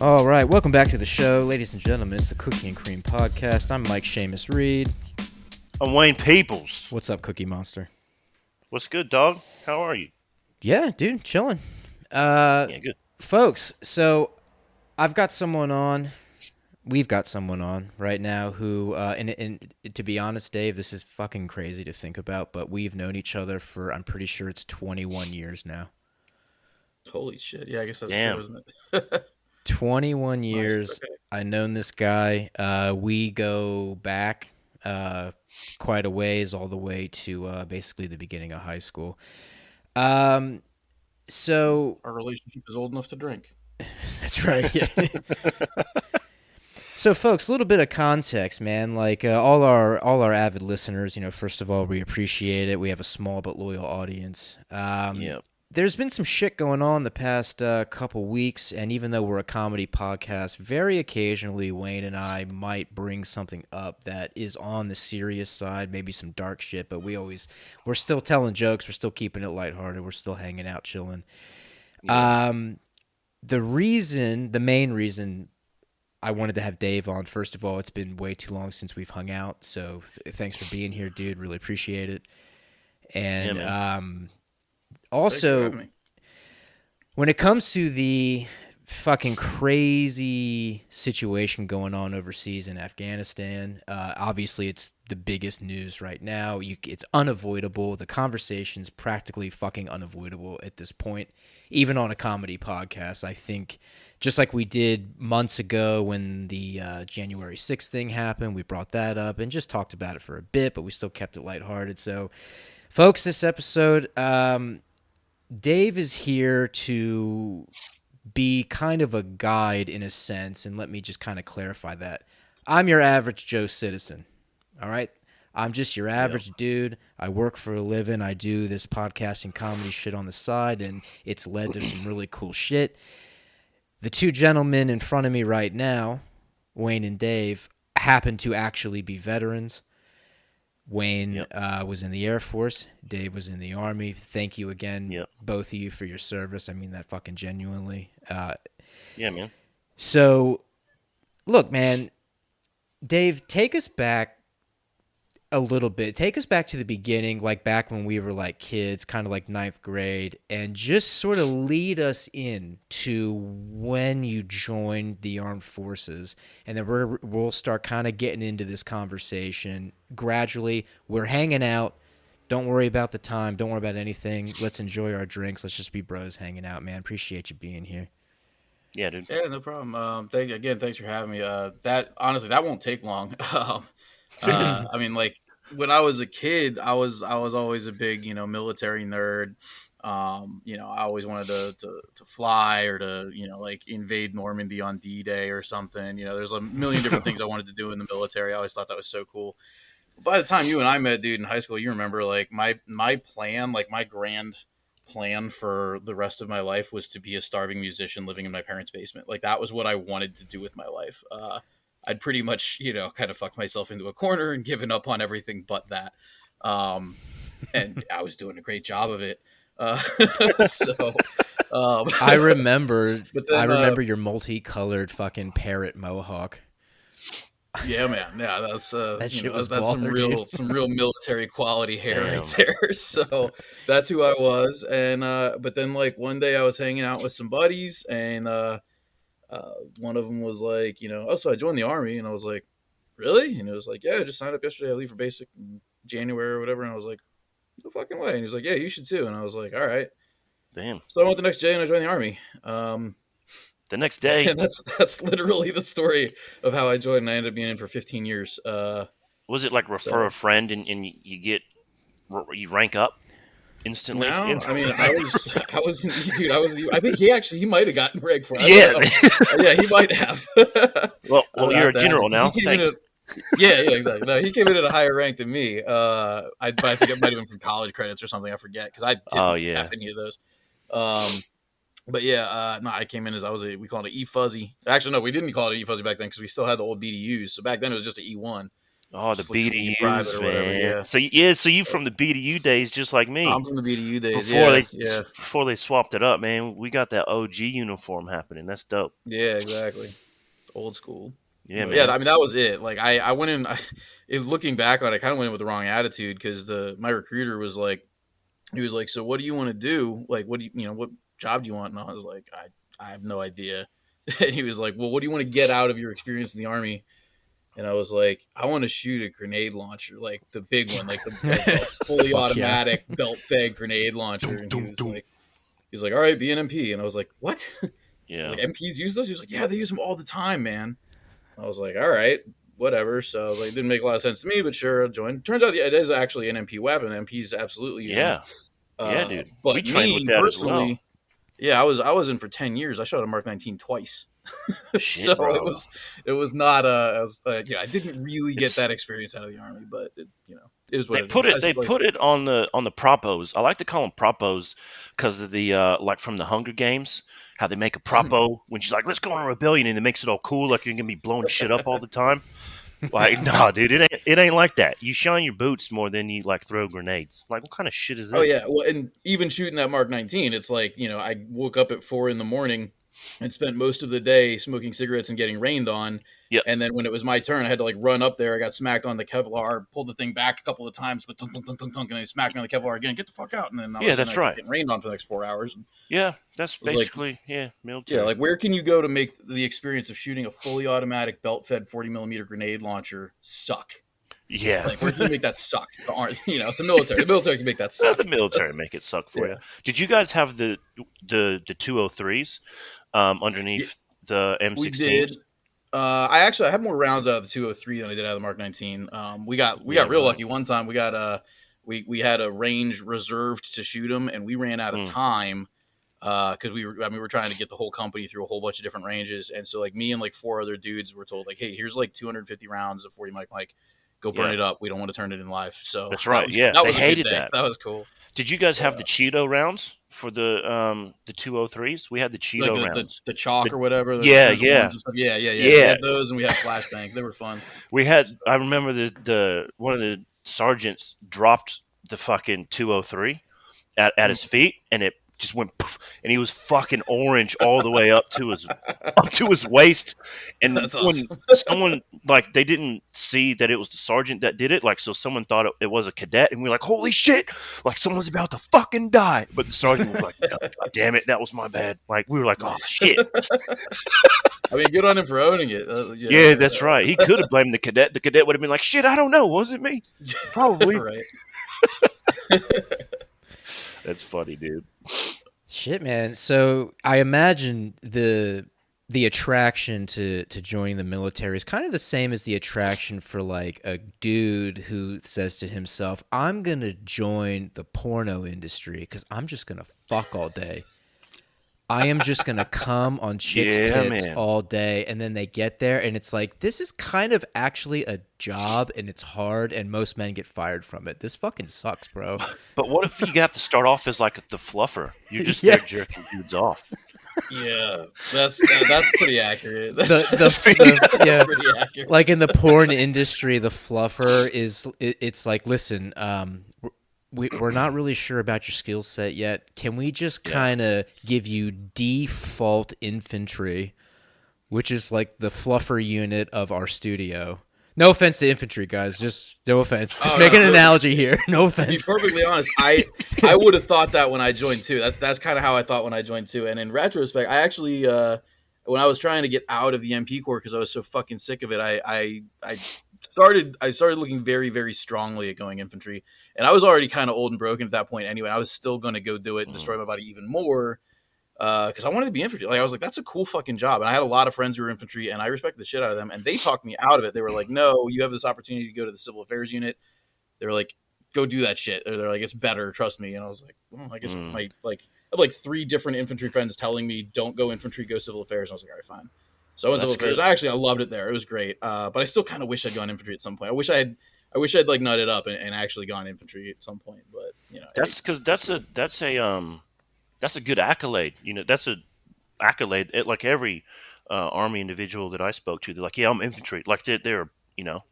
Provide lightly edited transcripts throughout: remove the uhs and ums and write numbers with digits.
All right, welcome back to the show, ladies and gentlemen. It's the Cookie and Cream Podcast. I'm Mike Seamus Reed. I'm Wayne Peoples. What's up, Cookie Monster? What's good, dog? How are you? Yeah, dude, chilling. Yeah, good. Folks, so I've got someone on. We've got someone on right now who, and to be honest, Dave, this is fucking crazy to think about, but we've known each other for, I'm pretty sure it's 21 years now. Holy shit. Yeah, I guess that's Damn. true, isn't it? 21 years. Nice. Okay. I've known this guy. We go back quite a ways, all the way to basically the beginning of high school. So Our relationship is old enough to drink. that's right. Yeah. So, folks, a little bit of context, man. Like all our avid listeners, first of all, we appreciate it. We have a small but loyal audience. Yeah. There's been some shit going on the past couple weeks, and even though we're a comedy podcast, very occasionally Wayne and I might bring something up that is on the serious side, maybe some dark shit, but we're still telling jokes, we're still keeping it lighthearted, we're still hanging out, chilling. Yeah. The main reason I wanted to have Dave on, first of all, it's been way too long since we've hung out, so thanks for being here, dude, really appreciate it. And Yeah, also, when it comes to the fucking crazy situation going on overseas in Afghanistan, obviously it's the biggest news right now. It's unavoidable. The conversation's practically fucking unavoidable at this point, even on a comedy podcast. I think just like we did months ago when the January 6th thing happened, we brought that up and just talked about it for a bit, but we still kept it lighthearted. So, folks, this episode, Dave is here to be kind of a guide in a sense, and let me just kind of clarify that. I'm your average Joe citizen, all right? I'm just your average dude. I work for a living. I do this podcasting comedy shit on the side, and it's led to some really cool shit. The two gentlemen in front of me right now, Wayne and Dave, happen to actually be veterans. Wayne was in the Air Force. Dave was in the Army. Thank you again, both of you, for your service. I mean that fucking genuinely. Yeah, man. So, look, man, Dave, take us back a little bit. Take us back to the beginning, like back when we were like kids, kind of like ninth grade, and just sort of lead us in to when you joined the armed forces. And then we'll start kind of getting into this conversation gradually. We're hanging out. Don't worry about the time. Don't worry about anything. Let's enjoy our drinks. Let's just be bros hanging out, man. Appreciate you being here. Yeah, dude. Yeah, no problem. Thanks for having me. That honestly, that won't take long. I mean, like when I was a kid, I was always a big, military nerd. I always wanted to fly or to, like invade Normandy on D-Day or something. There's a million different things I wanted to do in the military. I always thought that was so cool. By the time you and I met, dude, in high school, you remember like my plan, like my grand plan for the rest of my life was to be a starving musician living in my parents' basement. Like that was what I wanted to do with my life. I'd pretty much, kind of fucked myself into a corner and given up on everything but that. And I was doing a great job of it. I remember then, your multicolored fucking parrot mohawk. Yeah, man. Yeah, that's That shit was that's baller, some real military quality hair Damn. right there. So that's who I was. And but then like one day I was hanging out with some buddies, and one of them was like, oh, so I joined the Army, and I was like, really? And it was like, yeah, I just signed up yesterday. I leave for basic in January or whatever. And I was like, no fucking way. And he was like, yeah, you should too. And I was like, all right. Damn. So I went the next day and I joined the Army. The next day. And that's literally the story of how I joined, and I ended up being in for 15 years. Was it like refer a friend and you rank up instantly? No, I mean, dude, I think he might have gotten ranked for it. Yeah, he might have. Well, you're a general now. Yeah, exactly. No, he came in at a higher rank than me. I think it might have been from college credits or something. I forget because I didn't have any of those. But yeah, no, I came in as we called it E Fuzzy. Actually, no, we didn't call it E Fuzzy back then because we still had the old BDUs. So back then it was just an E1. Oh, the sleeve private BDUs, or whatever. man. Yeah. So you from the BDU days, just like me. I'm from the BDU days. Before Yeah, they yeah, before they swapped it up, man, we got that OG uniform happening. That's dope. yeah. Exactly. Old school. Yeah, But yeah, man. I mean that was it. Like I went in. Looking back on it, I kind of went in with the wrong attitude because my recruiter was like, he was like, so what do you want to do? Like, what do you what job do you want? And I was like, I have no idea. And he was like, well, what do you want to get out of your experience in the army? And I was like, I want to shoot a grenade launcher, like the big one, like the fully Fuck yeah. automatic belt fed grenade launcher. And he's like, all right, be an MP. And I was like, what? I was Yeah. like, MPs use those? He was like, yeah, they use them all the time, man. I was like, all right, whatever. So I was like, it didn't make a lot of sense to me, but sure, I'll join. Turns out it is actually an MP weapon. MPs absolutely use them. Yeah, dude. But We trained with me that as well. personally, yeah, I was in for 10 years. I shot a Mark 19 twice. Shit, So bro. it was not I didn't really get that experience out of the army, but it is what They put it on the propos. I like to call them propos because of the like from the Hunger Games, how they make a propo when she's like, let's go on a rebellion, and it makes it all cool, like you're gonna be blowing shit up all the time. Like, nah, dude, it ain't like that. You shine your boots more than you like throw grenades. Like, what kind of shit is this? Oh yeah, well, and even shooting that Mark 19, it's like I woke up at 4 a.m. and spent most of the day smoking cigarettes and getting rained on. Yep. And then when it was my turn, I had to like run up there. I got smacked on the Kevlar, pulled the thing back a couple of times, but tunk, tunk, tunk, tunk, tunk, and they smacked me on the Kevlar again. Get the fuck out! And then that's right. Getting rained on for the next 4 hours. And Yeah, that's basically military. yeah, like where can you go to make the experience of shooting a fully automatic belt-fed 40mm grenade launcher suck? Yeah, like where can you make that suck? The military can make that suck. The military make it suck for you. Did you guys have the 203s underneath the M16? We did. I had more rounds out of the 203 than I did out of the Mark 19. We got real lucky one time. We got we had a range reserved to shoot them, and we ran out of time because we were trying to get the whole company through a whole bunch of different ranges, and so like me and like 4 other dudes were told like, hey, here's like 250 rounds of 40 Mike. Go burn it up. We don't want to turn it in live. So that's right. That was they hated that. That was cool. Did you guys have the Cheeto rounds for the 203s? We had the Cheeto rounds, the chalk or whatever. Yeah. We had those, and we had flashbangs. They were fun. We had. I remember the one of the sergeants dropped the fucking 203 at his feet, and it just went poof, and he was fucking orange all the way up to his waist. And that's awesome. Someone like they didn't see that it was the sergeant that did it, like so someone thought it was a cadet, and we were like, holy shit, like someone's about to fucking die. But the sergeant was like, God damn it, that was my bad. Like we were like, oh shit. I mean, good on him for owning it. Yeah, that's right. He could have blamed the cadet. The cadet would have been like, shit, I don't know, was it me? Probably. Right. That's funny, dude. Shit, man. So I imagine the attraction to joining the military is kind of the same as the attraction for like a dude who says to himself, I'm going to join the porno industry because I'm just going to fuck all day. I am just going to come on chicks' tits all day. And then they get there and it's like, this is kind of actually a job and it's hard and most men get fired from it. This fucking sucks, bro. But what if you have to start off as like the fluffer? You're just there jerking dudes off. Yeah, that's pretty accurate. That's pretty accurate. Like in the porn industry, the fluffer it's like, listen, we're not really sure about your skill set yet. Can we just kind of give you default infantry, which is like the fluffer unit of our studio? No offense to infantry, guys. Just no offense. Just make an analogy here. No offense. To be perfectly honest, I would have thought that when I joined too. That's kind of how I thought when I joined too. And in retrospect, I actually when I was trying to get out of the MP Corps because I was so fucking sick of it, I started looking very, very strongly at going infantry. And I was already kind of old and broken at that point anyway. I was still going to go do it and destroy my body even more. Because I wanted to be infantry. Like I was like, that's a cool fucking job. And I had a lot of friends who were infantry, and I respected the shit out of them. And they talked me out of it. They were like, no, you have this opportunity to go to the civil affairs unit. They were like, go do that shit. They're like, it's better, trust me. And I was like, well, I guess I had 3 different infantry friends telling me, don't go infantry, go civil affairs. And I was like, all right, fine. So I went civil affairs. I loved it there. It was great. But I still kind of wish I'd gone infantry at some point. I wish I'd like nutted up and actually gone infantry at some point. But that's because that's a good accolade. That's a accolade. Like every Army individual that I spoke to, they're like, yeah, I'm infantry. Like they're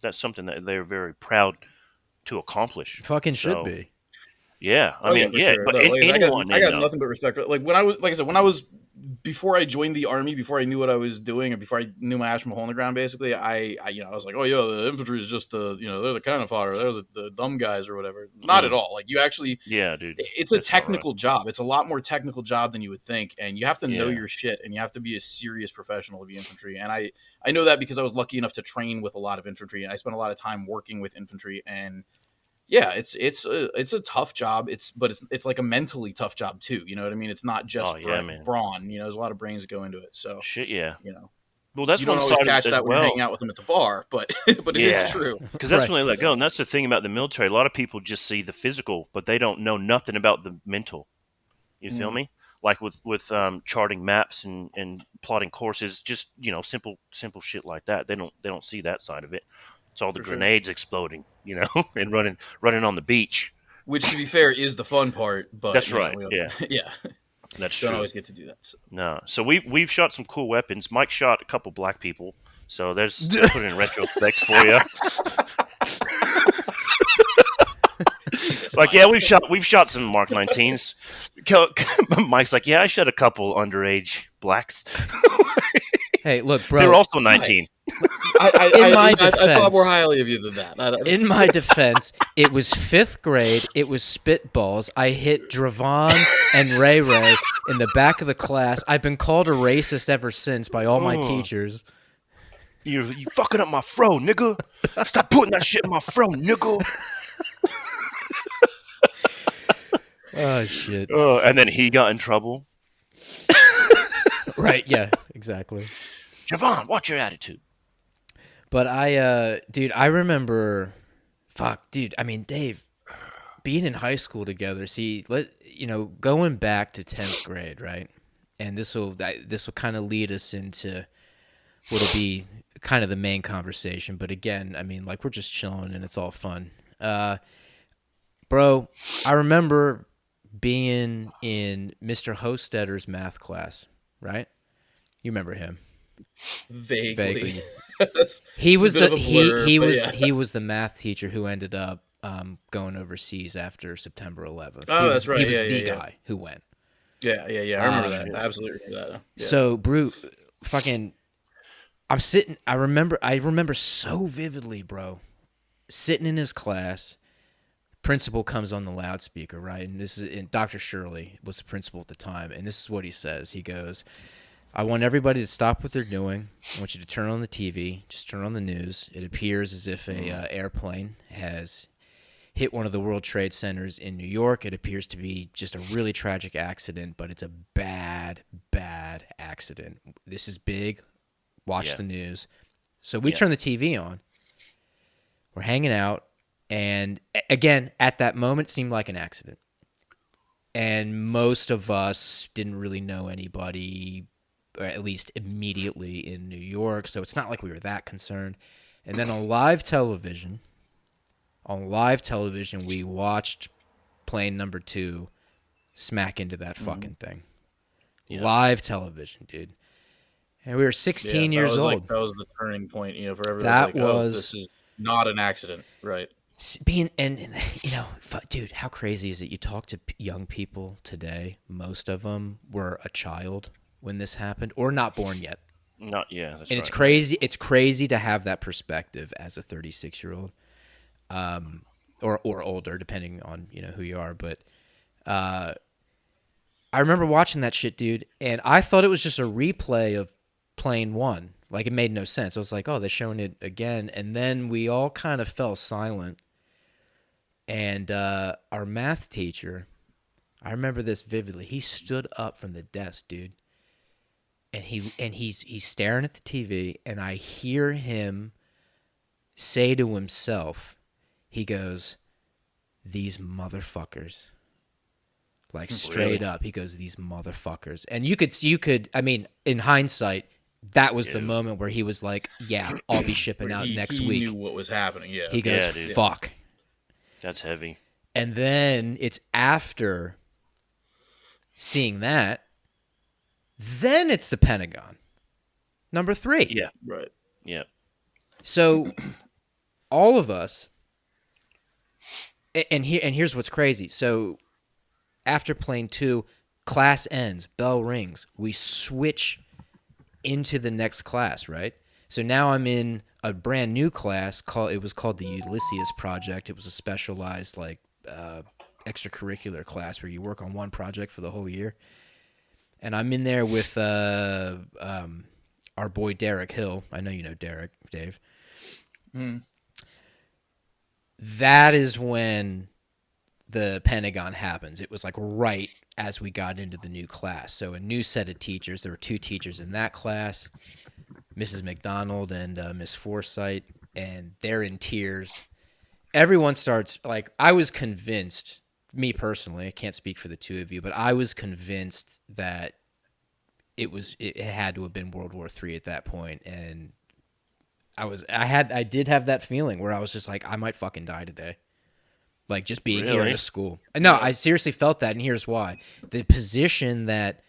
that's something that they're very proud to accomplish. Fucking should So, be. yeah, I Oh yeah, mean, for yeah, sure. but No, like I said, anyone I in got nothing but respect. Like when I was, like I said, when I was before I joined the army, before I knew what I was doing, or before I knew my ass from a hole in the ground, basically, I was like, oh yeah, the infantry is just they're the cannon fodder, they're the dumb guys or whatever. Not at all. Like you actually, yeah, dude, it's a that's not right. technical job. It's a lot more technical job than you would think, and you have to know Yeah, your shit, and you have to be a serious professional to be infantry. And I know that because I was lucky enough to train with a lot of infantry, and I spent a lot of time working with infantry, and yeah, it's a tough job. It's like a mentally tough job too. You know what I mean? It's not oh just yeah, man, brawn. There's a lot of brains that go into it. So shit, yeah. you know, Well, that's you don't one always side of it catch as that when you're hanging well. out with them at the bar, but but it is Yeah, true. because that's Right. when they let go, and that's the thing about the military. A lot of people just see the physical, but they don't know nothing about the mental. You feel Mm, me? Like with charting maps and plotting courses, just simple shit like that. They don't see that side of it. It's all the for sure. grenades exploding, and running on the beach. Which, to be fair, is the fun part, but That's right. we don't. Yeah, Yeah, that's don't true. always get to do that. So. No, so we've shot some cool weapons. Mike shot a couple black people, so there's put it in retrospect for you. Jesus, Like, Mike. yeah, we've shot some Mark 19s. Mike's like, yeah, I shot a couple underage blacks. Hey, look, They were bro. also 19. In my I thought more defense, highly of you than that. in my defense, it was 5th grade. It was spitballs. I hit Dravon and Ray Ray in the back of the class. I've been called a racist ever since by all my Oh, teachers. you fucking up my fro, nigga. Stop putting that shit in my fro, nigga. Oh shit. And then he got in trouble. Right? Yeah. Exactly. Javon, watch your attitude. But dude, I remember. Fuck, dude. I mean, Dave, being in high school together. See, going back to 10th grade, right? And this will kind of lead us into what'll be kind of the main conversation. But again, I mean, like we're just chilling and it's all fun. Bro, I remember being in Mr. Hostetter's math class, right? You remember him Vaguely. vaguely. It's He a was bit the of a blur, he but was yeah. he was the math teacher who ended up going overseas after September 11th. Oh, that's right. He was Yeah, the yeah, yeah. guy who went. Yeah. I remember that. Shit. I absolutely remember that. Yeah. So, Brute, fucking, I'm sitting. I remember so vividly, bro. Sitting in his class, principal comes on the loudspeaker, right? And Dr. Shirley was the principal at the time, and this is what he says. He goes, "I want everybody to stop what they're doing. I want you to turn on the TV. Just turn on the news. It appears as if a airplane has hit one of the World Trade Centers in New York. It appears to be just a really tragic accident, but it's a bad, bad accident. This is big. Watch Yeah. the news." So we turn the TV on. We're hanging out. And again, at that moment, it seemed like an accident. And most of us didn't really know anybody, or at least immediately in New York. So it's not like we were that concerned. And then on live television, we watched plane number 2 smack into that fucking thing. Yeah. Live television, dude. And we were 16 years old. That was the turning point, for everyone. That Like, oh, was this is not an accident, right? being and dude, how crazy is it? You talk to young people today. Most of them were a child when this happened, or not born yet. Not yeah, that's And right. it's crazy. It's crazy to have that perspective as a 36-year-old, or older, depending on who you are. But I remember watching that shit, dude, and I thought it was just a replay of Plane 1. Like, it made no sense. I was like, oh, they're showing it again. And then we all kind of fell silent. And our math teacher, I remember this vividly. He stood up from the desk, dude. And he's staring at the TV, and I hear him say to himself, he goes, "These motherfuckers." Like, straight up, he goes, "These motherfuckers." And you could, I mean, in hindsight, that was the moment where he was like, "Yeah, I'll be shipping out next he week." knew what was happening. Yeah. He goes, Yeah, dude. "Fuck." That's heavy. And then it's after seeing that, then it's the Pentagon. Number 3. Yeah. Right. Yeah. So all of us, and here's what's crazy. So after plane 2, class ends, bell rings, we switch into the next class, right? So now I'm in a brand new class it was called the Ulysses Project. It was a specialized extracurricular class where you work on one project for the whole year. And I'm in there with our boy Derek Hill. I know you know Derek, Dave. That is when the Pentagon happens. It was like right as we got into the new class. So a new set of teachers. There were 2 teachers in that class, Mrs. McDonald and Miss Forsythe, and they're in tears. Everyone starts, like, I was convinced, me personally, I can't speak for the 2 of you, but I was convinced that it had to have been World War III at that point, and I did have that feeling where I was just like, I might fucking die today. Like, just being here in the school. No, I seriously felt that, and here's why. The position that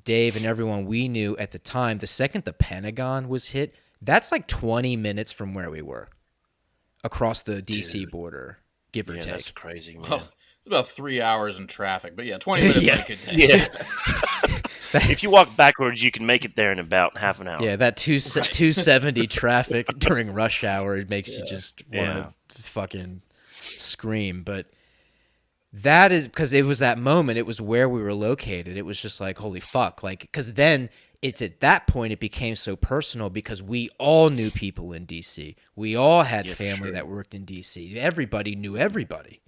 Dave and everyone we knew at the time, the second the Pentagon was hit, that's like 20 minutes from where we were across the D.C. border, give or take. That's crazy, man. Well, about 3 hours in traffic, but 20 minutes Yeah. like a day. Yeah. If you walk backwards, you can make it there in about half an hour. Yeah, that 270 traffic during rush hour, it makes you just want to fucking scream. But that is because it was that moment. It was where we were located. It was just like, holy fuck. Like, because then it's at that point it became so personal because we all knew people in D.C. We all had family that worked in D.C. Everybody knew everybody.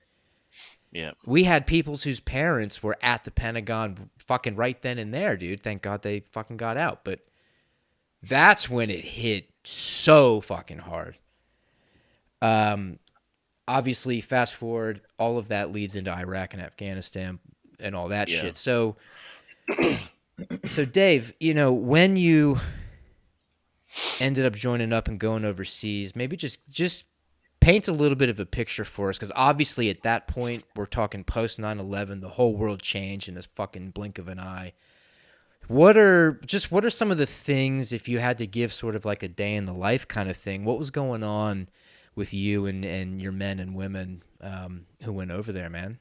Yeah. We had people whose parents were at the Pentagon fucking right then and there, dude. Thank God they fucking got out. But that's when it hit so fucking hard. Obviously, fast forward, all of that leads into Iraq and Afghanistan and all that shit. So Dave, when you ended up joining up and going overseas, maybe just paint a little bit of a picture for us, because obviously at that point, we're talking post 9/11, the whole world changed in a fucking blink of an eye. What are some of the things, if you had to give sort of like a day in the life kind of thing, what was going on with you and your men and women who went over there, man?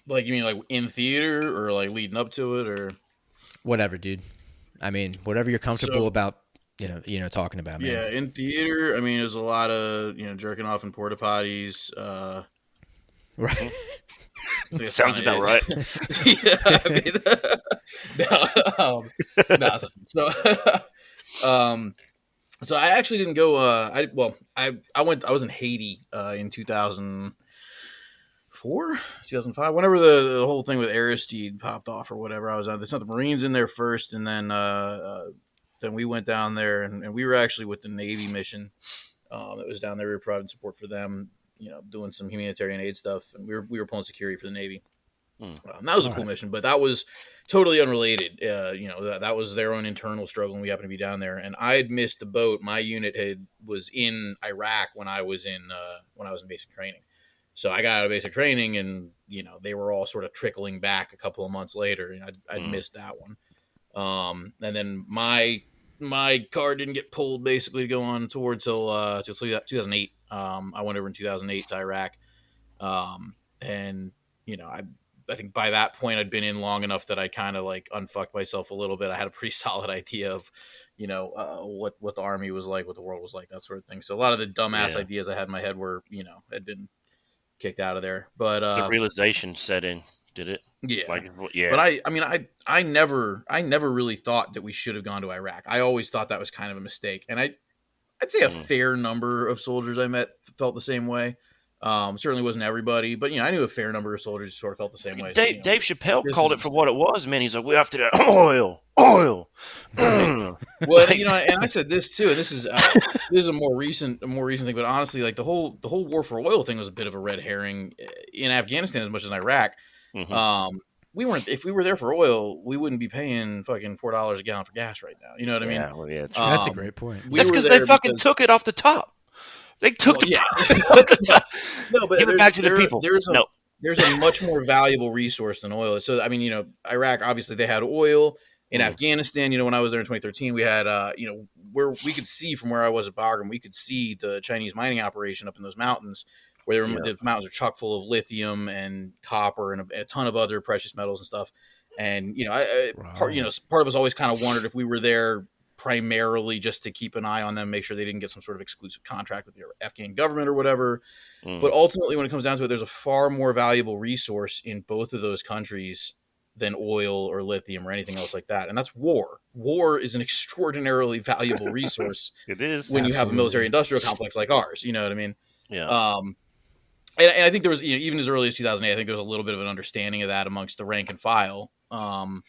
Like, you mean like in theater or like leading up to it or whatever, dude? I mean, whatever you're comfortable about, talking about, man. Yeah, in theater, I mean, there's a lot of, jerking off in porta potties. Right. Sounds about right. Yeah, I mean, so I actually didn't go. I was in Haiti in 2004, 2005. Whenever the whole thing with Aristide popped off or whatever, I was on. They sent the Marines in there first, and then we went down there, and we were actually with the Navy mission that was down there. We were providing support for them, doing some humanitarian aid stuff, and we were pulling security for the Navy. That was a cool mission, but that was totally unrelated. That was their own internal struggle, and we happened to be down there. And I had missed the boat. My unit was in Iraq when I was in basic training. So I got out of basic training, and they were all sort of trickling back a couple of months later, and I'd missed that one. And then my card didn't get pulled basically to go on tour till 2008. I went over in 2008 to Iraq, and I think by that point I'd been in long enough that I kind of like unfucked myself a little bit. I had a pretty solid idea of, what the Army was like, what the world was like, that sort of thing. So a lot of the dumbass ideas I had in my head were, had been kicked out of there. But the realization set in, did it? Yeah. Yeah. But I never really thought that we should have gone to Iraq. I always thought that was kind of a mistake. And I'd say a fair number of soldiers I met felt the same way. Certainly wasn't everybody, but I knew a fair number of soldiers sort of felt the same way. Dave Chappelle called it for what it was, man. He's like, we have to get oil. Well, and I said this too, and this is a more recent thing, but honestly, like the whole war for oil thing was a bit of a red herring in Afghanistan as much as in Iraq. Mm-hmm. If we were there for oil, we wouldn't be paying fucking $4 a gallon for gas right now. You know what I mean? Yeah, well, yeah, true. That's a great point. That's because they fucking took it off the top. They took the top. No, but give it back to the people. There's a much more valuable resource than oil. So I mean, Iraq obviously they had oil. In Afghanistan, when I was there in 2013, we had, where we could see from where I was at Bagram, we could see the Chinese mining operation up in those mountains, where the mountains are chock full of lithium and copper and a ton of other precious metals and stuff. And part of us always kind of wondered if we were there primarily just to keep an eye on them, make sure they didn't get some sort of exclusive contract with the Afghan government or whatever. But ultimately, when it comes down to it, there's a far more valuable resource in both of those countries than oil or lithium or anything else like that. And that's war. War is an extraordinarily valuable resource. It is. When you have a military industrial complex like ours, you know what I mean? Yeah. And I think there was, even as early as 2008, I think there was a little bit of an understanding of that amongst the rank and file. A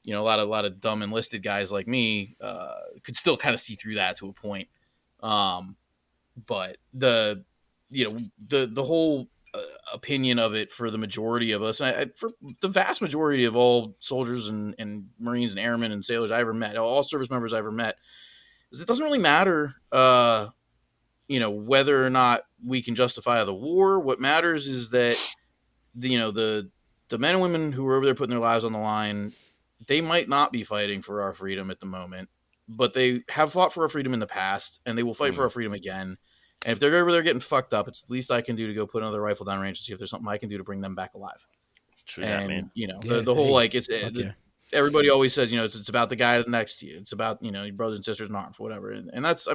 lot of dumb enlisted guys like me could still kind of see through that to a point. But the whole opinion of it for the majority of us, for the vast majority of all soldiers and Marines and airmen and sailors I ever met, all service members I ever met, is it doesn't really matter, whether or not we can justify the war. What matters is that, the men and women who are over there putting their lives on the line, they might not be fighting for our freedom at the moment, but they have fought for our freedom in the past, and they will fight for our freedom again. And if they're over there getting fucked up, it's the least I can do to go put another rifle down range to see if there's something I can do to bring them back alive. True that, man. The whole, everybody always says, it's about the guy next to you. It's about, your brothers and sisters in arms, whatever. And that's,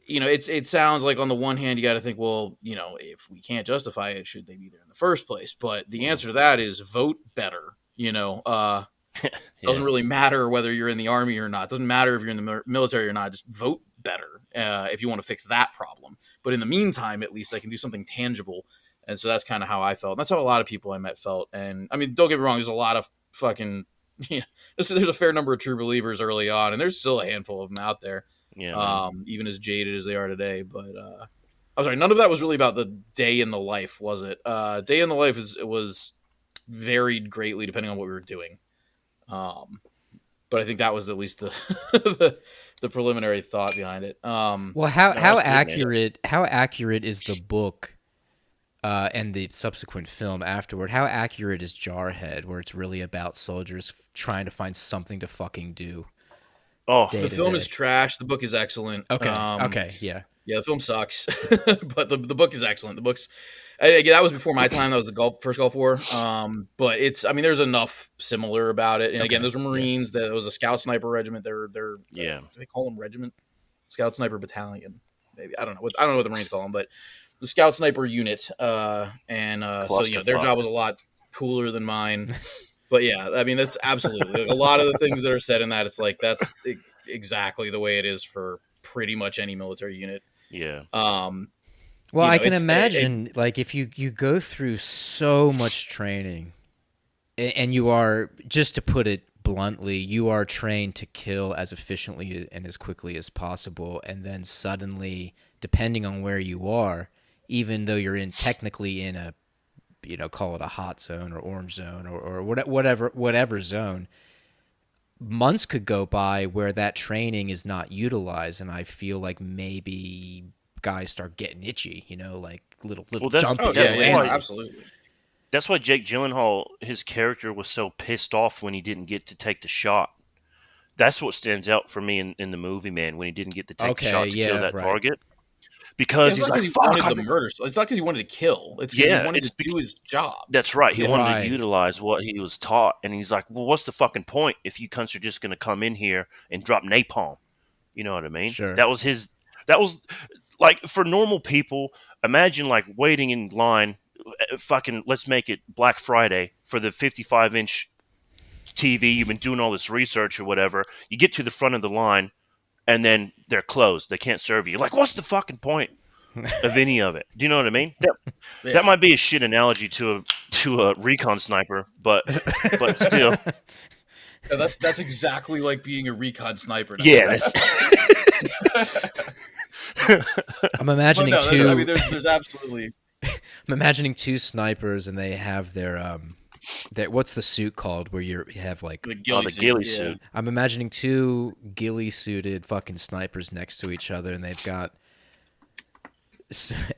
it sounds like on the one hand, you got to think, well, if we can't justify it, should they be there in the first place? But the answer to that is vote better. Doesn't really matter whether you're in the army or not. Doesn't matter if you're in the military or not. Just vote better if you want to fix that problem. But in the meantime, at least I can do something tangible. And so that's kind of how I felt. And that's how a lot of people I met felt. And don't get me wrong. There's a lot of fucking, there's a fair number of true believers early on, and there's still a handful of them out there. Yeah. Even as jaded as they are today. But I'm sorry, none of that was really about the day in the life, was it? Day in the life was varied greatly depending on what we were doing. But I think that was at least the the preliminary thought behind it. Well, how accurate is the book and the subsequent film afterward? How accurate is Jarhead, where it's really about soldiers trying to find something to fucking do? Oh, the film is trash. The book is excellent. Okay, yeah. The film sucks, but the book is excellent. The book's again, that was before my time. That was the first Gulf War. But there's enough similar about it. And again, those were Marines. That was a Scout Sniper Regiment. They're do they call them Regiment? Scout Sniper Battalion. Maybe I don't know what the Marines call them, but the Scout Sniper Unit. So their job was a lot cooler than mine. But yeah, that's absolutely a lot of the things that are said in that. It's like that's exactly the way it is for pretty much any military unit. Yeah. Well, I can imagine, if you go through so much training, and you are, just to put it bluntly, you are trained to kill as efficiently and as quickly as possible, and then suddenly, depending on where you are, even though you're technically in a, call it a hot zone or orange zone or whatever zone, months could go by where that training is not utilized, and I feel like maybe guys start getting itchy, little jump. Oh yeah, absolutely. That's why Jake Gyllenhaal, his character was so pissed off when he didn't get to take the shot. That's what stands out for me in the movie, man, when he didn't get to take the shot to kill that target. Because he's like, fuck, wanted the murder. It's not because he wanted to kill. It's because he wanted to do his job. That's right. He wanted to utilize what he was taught. And he's like, well, what's the fucking point if you cunts are just going to come in here and drop napalm? You know what I mean? Sure. That was like, for normal people, imagine like waiting in line, fucking, let's make it Black Friday for the 55-inch TV. You've been doing all this research or whatever. You get to the front of the line, and then they're closed. They can't serve you. You're like, what's the fucking point of any of it? Do you know what I mean? That might be a shit analogy to a recon sniper, but still. Yeah, that's exactly like being a recon sniper. Yeah. I'm imagining two. There's absolutely. I'm imagining two snipers, and they have their what's the suit called where you have like the ghillie suit. I'm imagining two ghillie suited fucking snipers next to each other, and they've got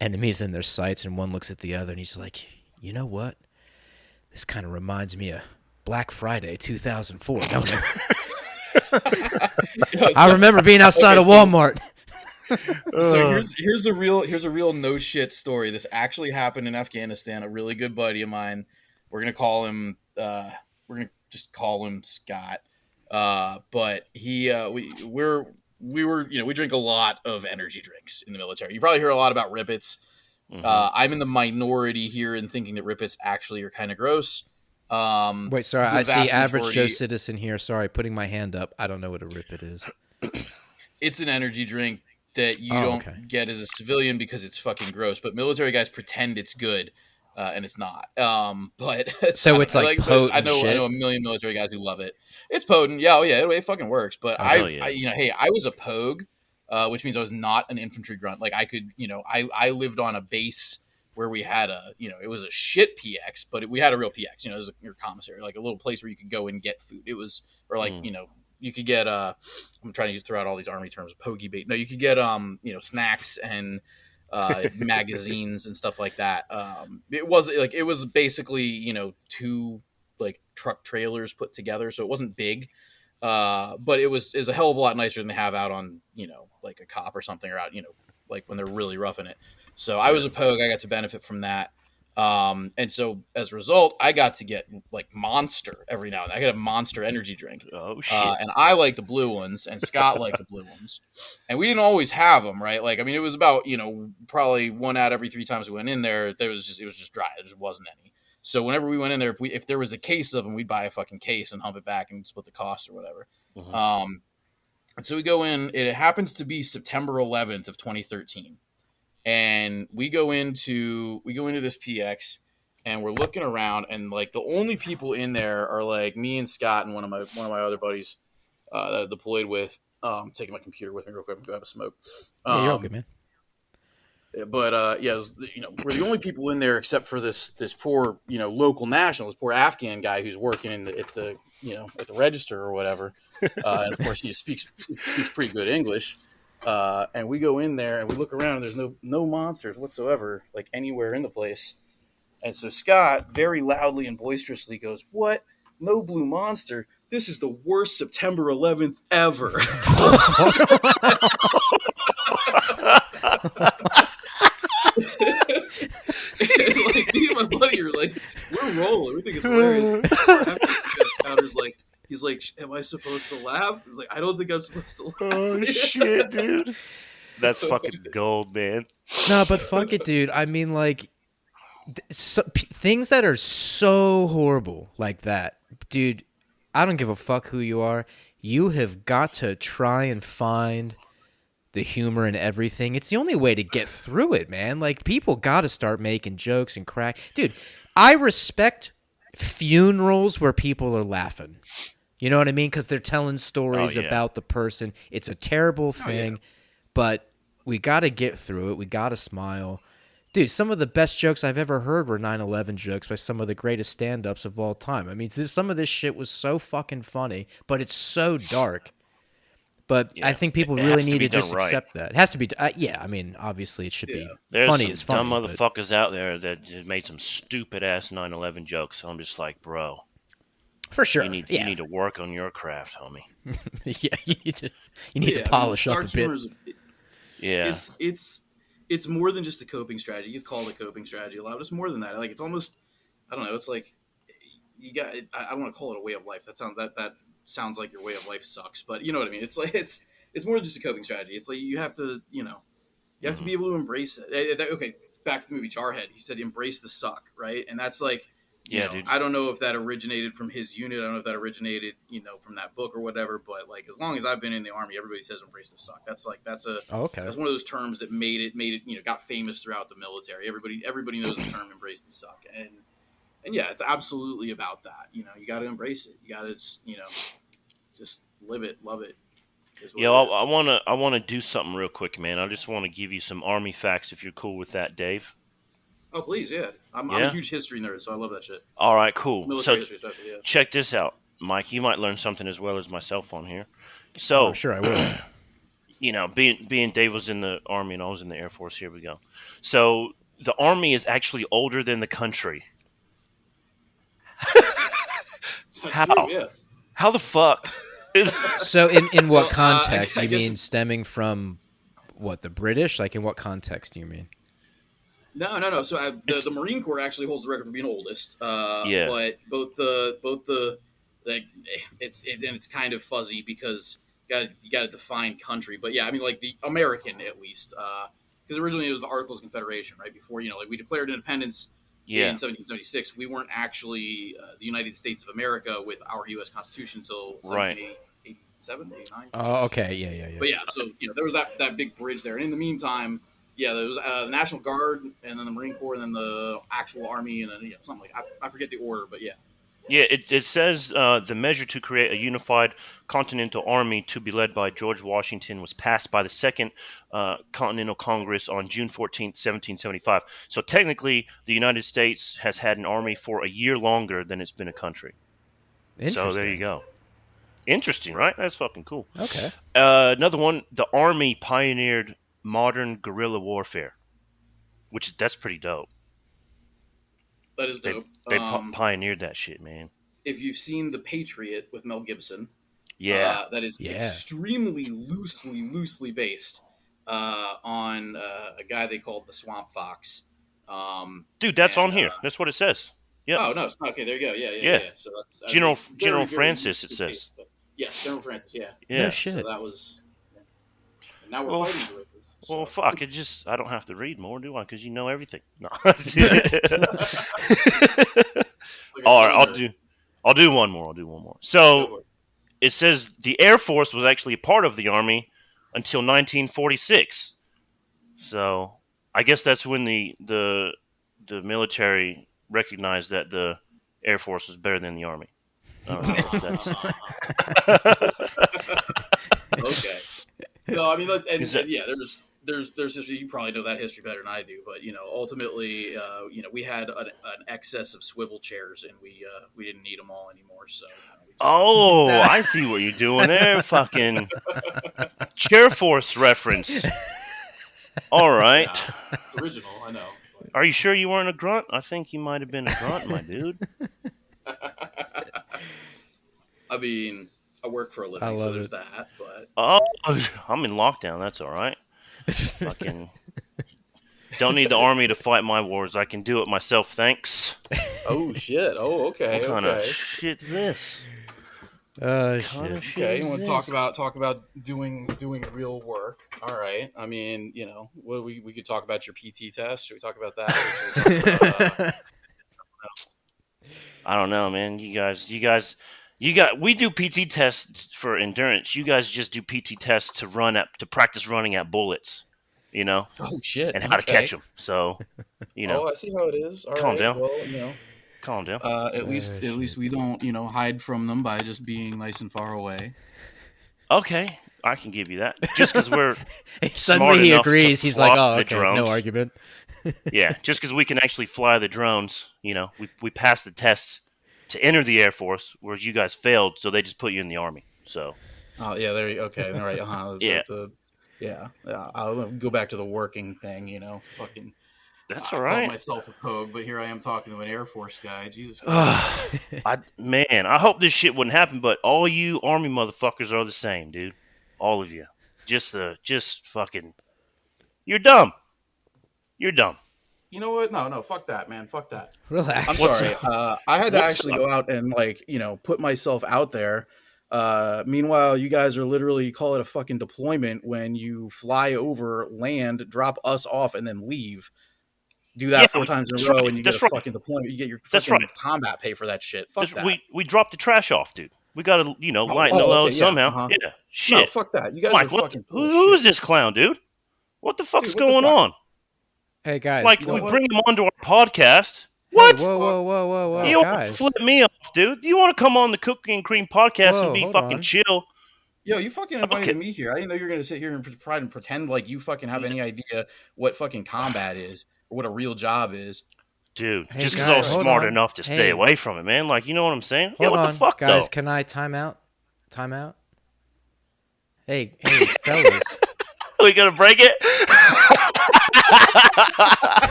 enemies in their sights, and one looks at the other, and he's like, you know what? This kind of reminds me of Black Friday 2004. No, no. Yo, I remember being outside of Walmart. So here's a real no shit story. This actually happened in Afghanistan. A really good buddy of mine. We're gonna call him. We're gonna just call him Scott. But we were we drink a lot of energy drinks in the military. You probably hear a lot about Rippets. I'm in the minority here in thinking that Rippets actually are kind of gross. Wait, sorry. I see vast average majority- Joe citizen here. Sorry, putting my hand up. I don't know what a Rippet is. It's an energy drink that you don't get as a civilian because it's fucking gross. But military guys pretend it's good, and it's not. But So it's like potent I know shit? a million military guys who love it. It's potent. Yeah, it fucking works. But I was a pogue, which means I was not an infantry grunt. Like I could, I lived on a base where we had it was a shit PX, but we had a real PX. It was your commissary, like a little place where you could go and get food. It was, or like, you could get I'm trying to throw out all these army terms, pogey bait. No, you could get snacks and magazines and stuff like that. It was basically two like truck trailers put together, so it wasn't big, but it was a hell of a lot nicer than they have out on like a cop or something, or out like when they're really roughing it. So I was a pogue. I got to benefit from that. And so as a result, I got to get like Monster every now and then. I got a Monster energy drink. Oh shit! And I like the blue ones, and Scott liked the blue ones. And we didn't always have them, right? Like, I mean, it was about probably one out every 3 times we went in there. It was just dry. There just wasn't any. So whenever we went in there, if there was a case of them, we'd buy a fucking case and hump it back and split the cost or whatever. And so we go in. It happens to be September 11th of 2013. And we go into this PX, and we're looking around, and like the only people in there are like me and Scott and one of my other buddies that I deployed with. Taking my computer with me real quick and go have a smoke. Yeah, you're all good, man. But we're the only people in there except for this poor local national, this poor Afghan guy who's working at the register or whatever. And of course he speaks pretty good English. And we go in there and we look around and there's no monsters whatsoever, like anywhere in the place. And so Scott very loudly and boisterously goes, "What? No blue monster? This is the worst September 11th ever." And like me and my buddy are like, we're rolling. We think it's hilarious. Counter's like, he's like, "Am I supposed to laugh?" He's like, "I don't think I'm supposed to laugh." Oh shit, dude! That's fucking gold, man. No, but fuck it, dude. I mean, like, things that are so horrible like that, dude. I don't give a fuck who you are. You have got to try and find the humor in everything. It's the only way to get through it, man. Like, people got to start making jokes and crack. Dude, I respect funerals where people are laughing. You know what I mean? Because they're telling stories about the person. It's a terrible thing, but we got to get through it. We got to smile. Dude, some of the best jokes I've ever heard were 9/11 jokes by some of the greatest stand-ups of all time. I mean, some of this shit was so fucking funny, but it's so dark. But I think people really need to just accept that. It has to be. I mean, obviously, it should be funny as funny. There's some dumb motherfuckers out there that just made some stupid-ass 9/11 jokes. So I'm just like, bro. For sure. You need to work on your craft, homie. You need to polish up a bit. It's more than just a coping strategy. It's called a coping strategy a lot. It's more than that. Like, it's almost, I don't know. It's like I don't want to call it a way of life. That sounds like your way of life sucks, but you know what I mean. It's like it's more than just a coping strategy. It's like you have to to be able to embrace it. Okay, back to the movie Jarhead. He said embrace the suck, right? And that's like. Dude. I don't know if that originated from his unit. I don't know if that originated, from that book or whatever. But like, as long as I've been in the Army, everybody says "embrace the suck." That's one of those terms that made it, got famous throughout the military. Everybody knows the term "embrace the suck," and yeah, it's absolutely about that. You got to embrace it. You got to, just live it, love it. I wanna do something real quick, man. I just want to give you some Army facts, if you're cool with that, Dave. Oh, please, yeah. I'm a huge history nerd, so I love that shit. All right, cool. Military history especially, yeah. Check this out, Mike. You might learn something as well as myself on here. So, I'm sure I will. Being Dave was in the Army and I was in the Air Force, here we go. So, the Army is actually older than the country. That's How? true. Yes. How the fuck? So in what Well, context? I You guess mean stemming from what, the British? Like in what context do you mean? no. So It's the Marine Corps actually holds the record for being oldest. yeah, But like and it's kind of fuzzy because you got to define country. But yeah, I mean like the American at least, because originally it was the Articles of Confederation, right? Before like we declared independence yeah, in 1776. We weren't actually the United States of America with our U.S. Constitution until right. 1787, 89. Oh, okay, yeah. But yeah, so there was that big bridge there, and in the meantime, yeah, there was the National Guard, and then the Marine Corps, and then the actual Army, and then something like I forget the order, but yeah. Yeah, it says the measure to create a unified continental army to be led by George Washington was passed by the Second Continental Congress on June 14th, 1775. So technically, the United States has had an army for a year longer than it's been a country. So there you go. Interesting, right? That's fucking cool. Okay. Another one, the Army pioneered modern guerrilla warfare, that's pretty dope. That is dope. They pioneered that shit, man. If you've seen The Patriot with Mel Gibson, Yeah. that is extremely loosely based on a guy they called the Swamp Fox. Dude, that's on here. That's what it says. Yep. Oh no, it's not okay. There you go. Yeah. So that's General very Francis. It says. based, yes, General Francis. Yeah. No shit. So that was. And now we're fighting guerrillas. So. Well, fuck. I don't have to read more, do I? Because you know everything. No. All right, I'll do one more. So it says the Air Force was actually a part of the Army until 1946. So I guess that's when the military recognized that the Air Force was better than the Army. I don't know if that's... Okay. No, I mean there's history. You probably know that history better than I do, but ultimately, we had an excess of swivel chairs, and we didn't need them all anymore. So. I see what you're doing there. Fucking Chair Force reference. All right. Yeah, it's original, I know. Are you sure you weren't a grunt? I think you might have been a grunt, my dude. I mean, I work for a living, so there's that. But I'm in lockdown. That's all right. Fucking don't need the Army to fight my wars. I can do it myself. Thanks. Oh shit. Oh, okay. What kind of shit's this? Shit. Okay, you want to talk about doing real work? All right. I mean, what we could talk about your PT test. Should we talk about that? I don't know, man. You guys, we do PT tests for endurance. You guys just do PT tests to practice running at bullets. Oh shit. And how to catch them. So, Oh, I see how it is. All calm right. down. Well, calm down. At least we don't, hide from them by just being nice and far away. Okay, I can give you that. Just because we're suddenly he agrees. He's like, "Oh, okay, no argument." Yeah, just because we can actually fly the drones, we passed the test to enter the Air Force, whereas you guys failed, so they just put you in the Army. So. Oh yeah, there you. Okay, all right. Yeah. I'll go back to the working thing. Fucking. That's all right. I call myself a pogue, but here I am talking to an Air Force guy. Jesus Christ. I hope this shit wouldn't happen, but all you Army motherfuckers are the same, dude. All of you. Just fucking... You're dumb. You're dumb. You know what? No, fuck that, man. Fuck that. Relax. I'm sorry. I had to actually go out and, put myself out there. Meanwhile, you guys are literally, call it a fucking deployment when you fly over, land, drop us off, and then leave. Do that 4 times in a row, and you get a fucking deployment. You get your fucking combat pay for that shit. Fuck that. We dropped the trash off, dude. We got to, lighten the load somehow. Uh-huh. Yeah, shit. No, fuck that. You guys Mike, are fucking who is this clown, dude? What the fuck's going on? Hey, guys. Like, we bring him onto our podcast. What? Hey, whoa, you want to flip me off, dude? You want to come on the Cookie and Cream podcast and be fucking chill? Yo, you fucking invited me here. I didn't know you were going to sit here and try and pretend like you fucking have any idea what fucking combat is. Or what a real job is. Dude, just because I was smart enough to stay away from it, man. Like, you know what I'm saying? What the fuck, guys, though? Can I time out? Hey, fellas. We gonna break it?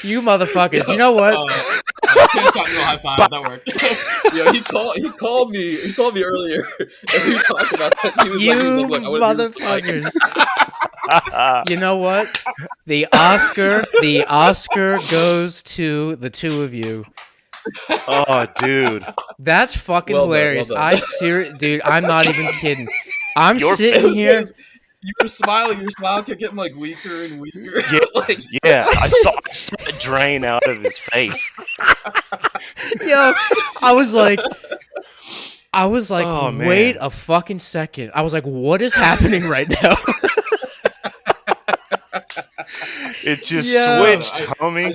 You motherfuckers. You know what? Continental high five. That worked. Yeah, he called me earlier, and we talked about that. He was like, "Look, I want to do this." Motherfuckers. You know what? The Oscar goes to the two of you. Oh, dude, that's fucking hilarious. Dude, I'm not even kidding. I'm Your sitting here. You were smiling. Your smile kept getting like weaker and weaker. Yeah, I saw it drain out of his face. Yo, I was like, Oh, wait man. a fucking second. I was like, what is happening right now? It just switched, homie.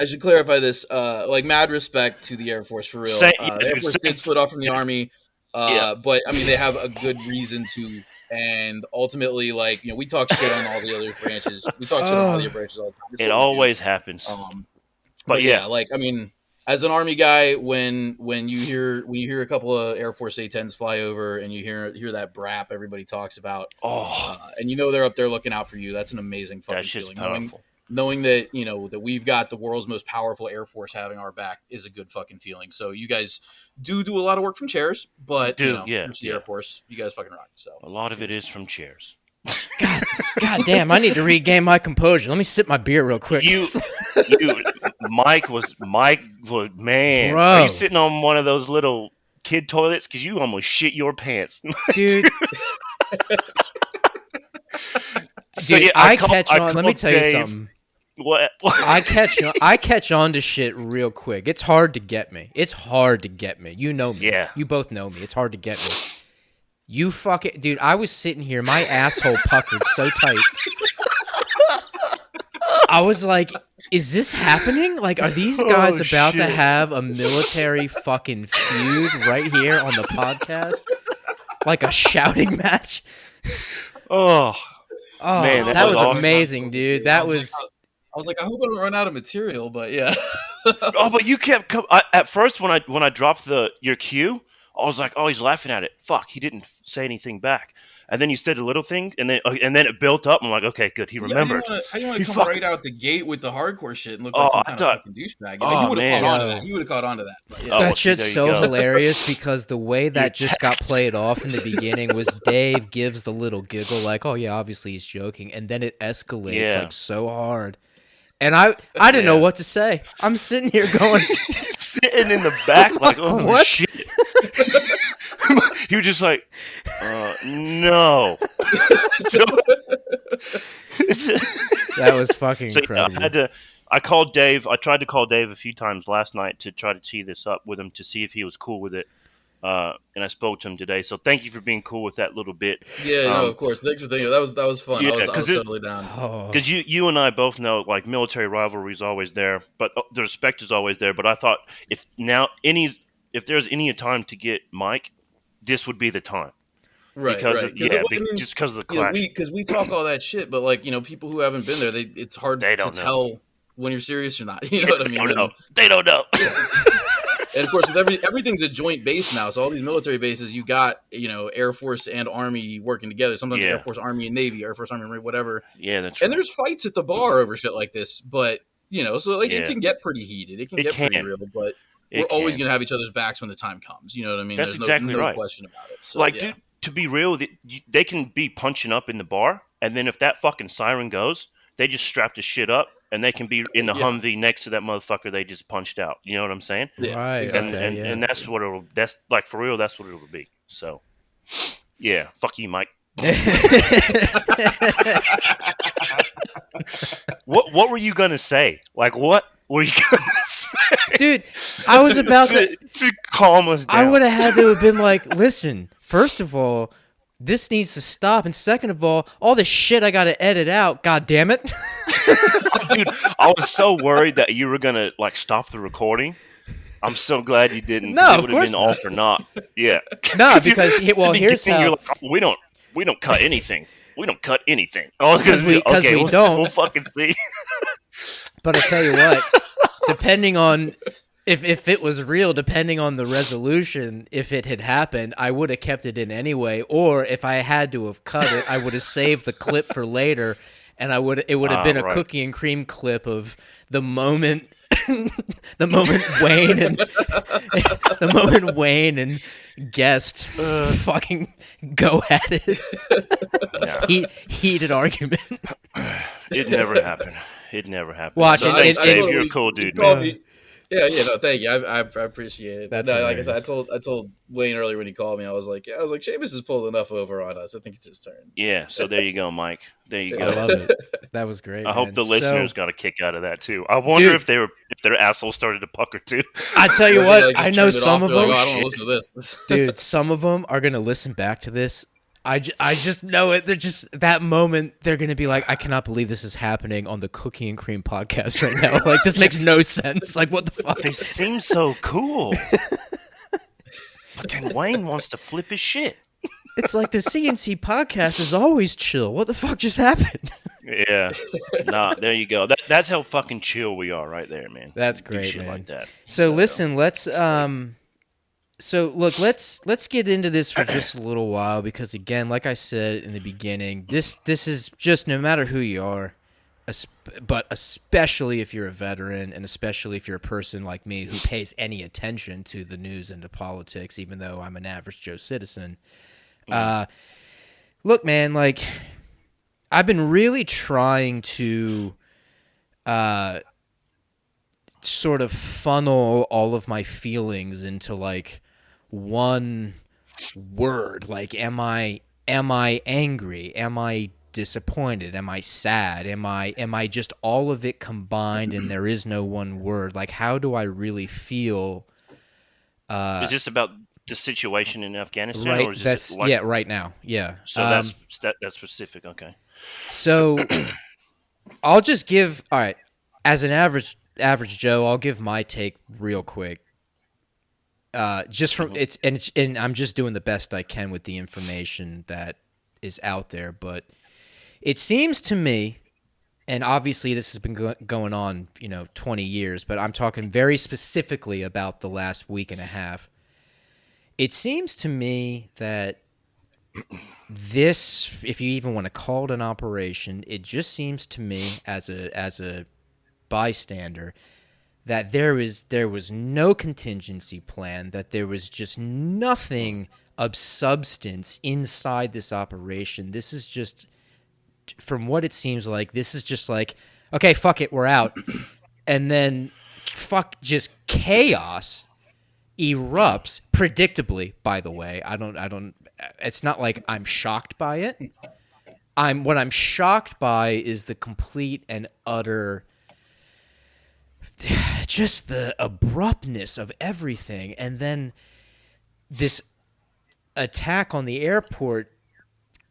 I should clarify this. Like, mad respect to the Air Force for real. The Air Force did split off from the Army, but I mean they have a good reason to. And ultimately, like, we talk shit on all the other branches. We talk shit on all the other branches all the time. It always happens. But yeah, like, I mean, as an Army guy, when you hear a couple of Air Force A-10s fly over and you hear that brap everybody talks about, and they're up there looking out for you, that's an amazing fucking feeling. Powerful. Knowing that that we've got the world's most powerful Air Force having our back is a good fucking feeling. So you guys do a lot of work from chairs, but the Air Force, you guys fucking rock. So a lot of it is from chairs. God damn! I need to regain my composure. Let me sip my beer real quick. Mike was man. Bro. Are you sitting on one of those little kid toilets? Because you almost shit your pants, dude. So dude, yeah, I catch on. Let me tell you something. What? I catch on to shit real quick. It's hard to get me. You know me. Yeah. You both know me. It's hard to get me. You fucking dude. I was sitting here, my asshole puckered so tight. I was like, "Is this happening? Like, are these guys about to have a military fucking feud right here on the podcast? Like a shouting match?" Oh man, that was awesome. amazing, dude. That was. I was like, I hope I don't run out of material, but yeah. But you kept at first when I dropped your cue, I was like, oh, he's laughing at it. Fuck, he didn't say anything back. And then you said a little thing, and then it built up. I'm like, okay, good, he remembered. I didn't want to come right out the gate with the hardcore shit and look like some kind of fucking douchebag. You would have caught on to that. You would have caught on to that. But yeah. That shit's so hilarious because the way that just got played off in the beginning was Dave gives the little giggle like, oh yeah, obviously he's joking, and then it escalates like so hard. And I didn't know what to say. I'm sitting here going, sitting in the back like, oh what? Shit. He was just like, no. That was fucking incredible. I called Dave. I tried to call Dave a few times last night to try to tee this up with him to see if he was cool with it. And I spoke to him today. So thank you for being cool with that little bit. Yeah, no, of course. Thanks for thinking. That was fun. I was totally down. Because you and I both know, like, military rivalry is always there, but the respect is always there. But I thought if there's any time to get Mike, this would be the time. Right, because right. Just because of the clash. Because we talk all that shit, but like people who haven't been there, it's hard to tell when you're serious or not. You know what I mean? They don't know. Yeah. And of course, with everything's a joint base now. So all these military bases, you got Air Force and Army working together. Sometimes Air Force, Army, and Navy, Air Force, Army, Marine, whatever. Yeah, that's right. And there's fights at the bar over shit like this, but so like it can get pretty heated. It can get pretty real, but we're always gonna have each other's backs when the time comes. You know what I mean? That's There's exactly no right. question about it. So, like, dude, to be real, they can be punching up in the bar, and then if that fucking siren goes, they just strap the shit up, and they can be in the Humvee next to that motherfucker they just punched out. You know what I'm saying? Yeah, right. Exactly. And that's what that's like for real. That's what it'll be. So, yeah, fuck you, Mike. What were you gonna say? Like, what were you gonna say? Dude, I was about to calm us down. I would have had to have been like, listen, first of all, this needs to stop, and second of all this shit I gotta edit out, god damn it. Dude, I was so worried that you were gonna like stop the recording. I'm so glad you didn't. No, it would have been all for naught. Yeah. No, because here's how. You're like, we don't cut anything. We don't cut anything. I was gonna say, okay, we don't. We'll fucking see. But I'll tell you what, depending on if it was real, depending on the resolution, if it had happened, I would have kept it in anyway. Or if I had to have cut it, I would have saved the clip for later, and it would have been a cookie and cream clip of the moment the moment Wayne and Guest fucking go at it. Heated argument. It never happened. It never happened. Watch so it. Thanks, Dave. You're a cool dude, man. Yeah, no, thank you. I appreciate it. That's no, like I said, I told Wayne earlier when he called me, I was like, Seamus has pulled enough over on us. I think it's his turn. Yeah, so there you go, Mike. There you go. I love it. That was great. I hope the listeners got a kick out of that too. I wonder if their assholes started to pucker too. I tell you what, I know some of them. I don't want to listen to this, dude. Some of them are gonna listen back to this. I just know it. They're just that moment. They're gonna be like, I cannot believe this is happening on the Cookie and Cream podcast right now. Like this makes no sense. Like what the fuck? They seem so cool, but then Wayne wants to flip his shit. It's like the CNC podcast is always chill. What the fuck just happened? Yeah, nah. There you go. That's how fucking chill we are, right there, man. That's Do great, shit man. like that. So listen, let's So look, let's get into this for just a little while because again, like I said in the beginning, this is just no matter who you are, but especially if you're a veteran and especially if you're a person like me who pays any attention to the news and to politics, even though I'm an average Joe citizen. Look, man, like I've been really trying to sort of funnel all of my feelings into like one word. Like, am I angry? Am I disappointed? Am I sad? Am I just all of it combined and there is no one word? Like, how do I really feel? Is this about the situation in Afghanistan? Right, or is this right now. Yeah. So that's specific. Okay. So I'll just give, all right, as an average Joe, I'll give my take real quick. Just from and I'm just doing the best I can with the information that is out there, but it seems to me, and obviously this has been going on, 20 years, but I'm talking very specifically about the last week and a half. It seems to me that this, if you even want to call it an operation, it just seems to me as a bystander that there was no contingency plan, that there was just nothing of substance inside this operation. This is just, from what it seems like, this is just like, okay, fuck it, we're out. And then just chaos erupts predictably, by the way. I don't it's not like I'm shocked by it. What I'm shocked by is the complete and utter just the abruptness of everything. And then this attack on the airport,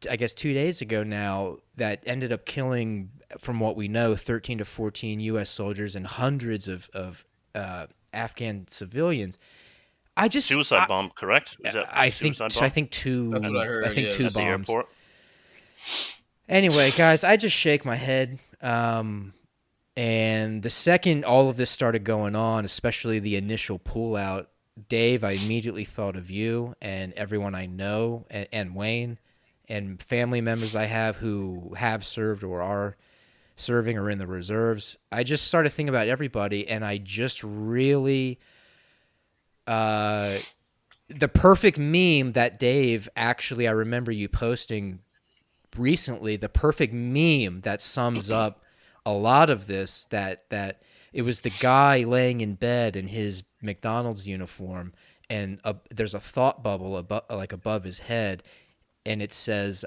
I guess 2 days ago now, that ended up killing, from what we know, 13 to 14 U.S. soldiers and hundreds of Afghan civilians. Suicide bomb, correct? Is that I think two. That's what I heard. I think two at the bombs. airport? Anyway, guys, I just shake my head. And the second all of this started going on, especially the initial pullout, Dave, I immediately thought of you and everyone I know, and Wayne, and family members I have who have served or are serving or in the reserves. I just started thinking about everybody, and I just really... the perfect meme that Dave, actually, I remember you posting recently, the perfect meme that sums up a lot of this, that it was the guy laying in bed in his McDonald's uniform, and there's a thought bubble above his head, and it says,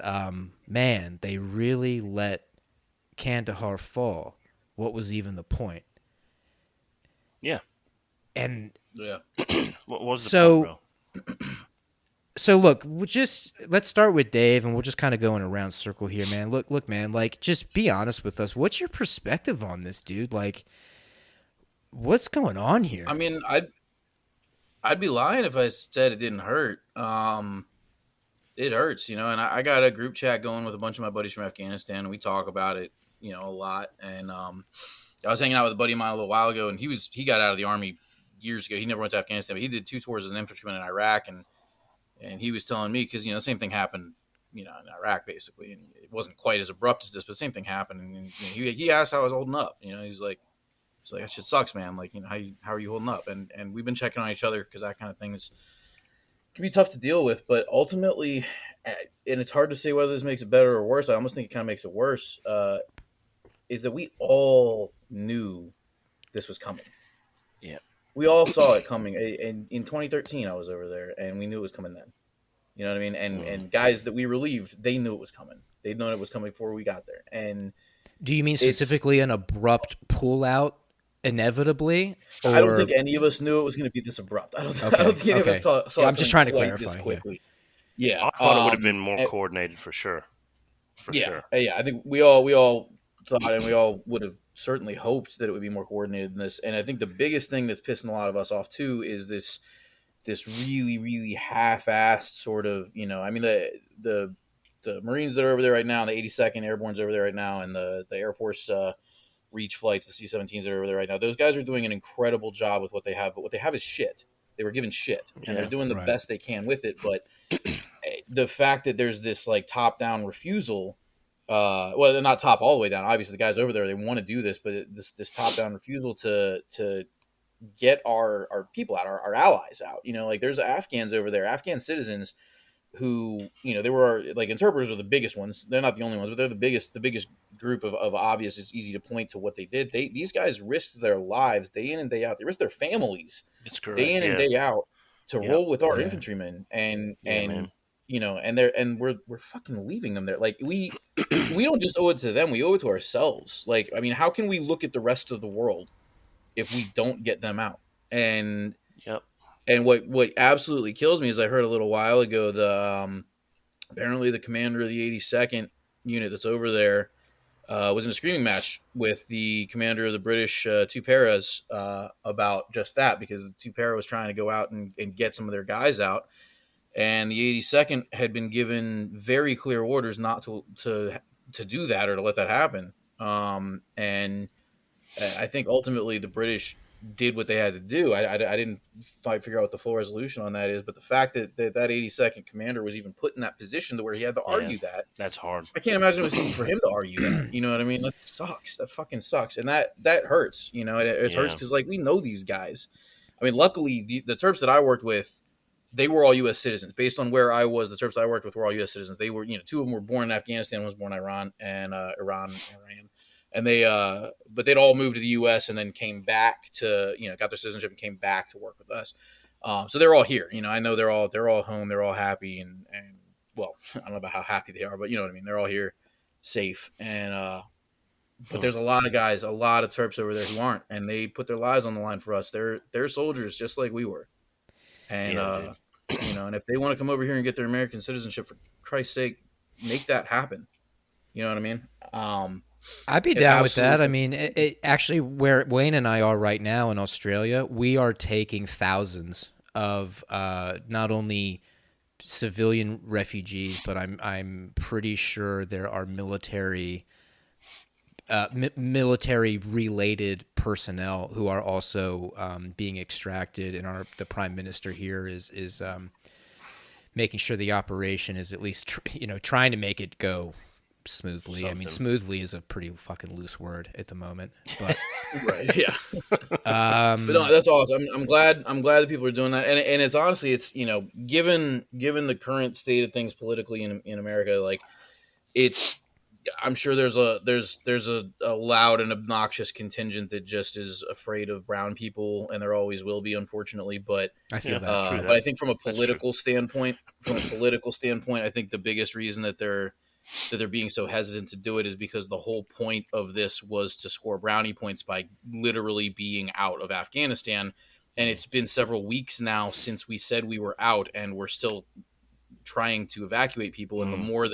man, they really let Kandahar fall. What was even the point? Yeah. And yeah. What was the point, bro? So look, let's start with Dave, and we'll just kind of go in a round circle here, man. Look, man, like, just be honest with us. What's your perspective on this, dude? Like, what's going on here? I mean, I'd be lying if I said it didn't hurt. It hurts, and I got a group chat going with a bunch of my buddies from Afghanistan, and we talk about it, a lot. And I was hanging out with a buddy of mine a little while ago, and he got out of the Army years ago. He never went to Afghanistan, but he did 2 tours as an infantryman in Iraq, and he was telling me, because the same thing happened, in Iraq basically, and it wasn't quite as abrupt as this, but the same thing happened. And he asked how I was holding up. He's like, He's like, that shit sucks, man. Like, how are you holding up? And we've been checking on each other because that kind of thing can be tough to deal with. But ultimately, and it's hard to say whether this makes it better or worse. I almost think it kind of makes it worse. Is that we all knew this was coming. Yeah. We all saw it coming. And in 2013, I was over there, and we knew it was coming then. You know what I mean? And guys that we relieved, they knew it was coming. They'd known it was coming before we got there. And do you mean specifically an abrupt pullout inevitably? Or... I don't think any of us knew it was going to be this abrupt. I don't think any of us saw yeah, I'm just trying to clarify this quickly. Yeah. I thought it would have been more coordinated for sure. Yeah. I think we all thought, and we all would have certainly hoped that it would be more coordinated than this. And I think the biggest thing that's pissing a lot of us off too is this really, really half-assed sort of, I mean, the Marines that are over there right now, the 82nd Airborne's over there right now, and the Air Force Reach flights, the C-17s that are over there right now, those guys are doing an incredible job with what they have, but what they have is shit. They were given shit, and they're doing the best they can with it, but the fact that there's this, like, top-down refusal, well, not top all the way down, obviously the guys over there, they want to do this, but this top-down refusal to get our people out, our allies out. Like there's Afghans over there, Afghan citizens who, they were like interpreters are the biggest ones. They're not the only ones, but they're the biggest group of obvious. It's easy to point to what they did. These guys risked their lives day in and day out. They risked their families day in and day out to roll with our infantrymen and we're fucking leaving them there. Like we don't just owe it to them. We owe it to ourselves. Like, I mean, how can we look at the rest of the world if we don't get them out? And what absolutely kills me is I heard a little while ago apparently the commander of the 82nd unit that's over there was in a screaming match with the commander of the British two paras about just that, because the two para was trying to go out and get some of their guys out, and the 82nd had been given very clear orders not to do that or to let that happen. And I think ultimately the British did what they had to do. I didn't figure out what the full resolution on that is, but the fact that 82nd commander was even put in that position to where he had to argue that's hard. I can't imagine it was easy for him to argue that. You know what I mean? That sucks. That fucking sucks. And that hurts. It hurts because, like, we know these guys. I mean, luckily the Terps that I worked with, they were all U.S. citizens. Based on where I was, the Terps that I worked with were all U.S. citizens. They were, two of them were born in Afghanistan, one was born in Iran, and Iran. And they, but they'd all moved to the U.S. and then came back to, got their citizenship and came back to work with us. So they're all here. I know they're all home. They're all happy, and well, I don't know about how happy they are, but you know what I mean. They're all here, safe. And but there's a lot of guys, a lot of Terps over there who aren't, and they put their lives on the line for us. They're soldiers just like we were, and and if they want to come over here and get their American citizenship, for Christ's sake, make that happen. You know what I mean? I'd be down with that. I mean, it actually, where Wayne and I are right now in Australia, we are taking thousands of not only civilian refugees, but I'm pretty sure there are military related personnel who are also being extracted, and the prime minister here is making sure the operation is at least trying to make it go smoothly. Something. I mean, smoothly is a pretty fucking loose word at the moment, but right, yeah. But no, that's awesome. I'm glad that people are doing that, and it's honestly, it's given the current state of things politically in America, like I'm sure there's a loud and obnoxious contingent that just is afraid of brown people, and there always will be, unfortunately. But I feel that. But I think from a political standpoint, I think the biggest reason that they're being so hesitant to do it is because the whole point of this was to score brownie points by literally being out of Afghanistan. And it's been several weeks now since we said we were out, and we're still trying to evacuate people. And the more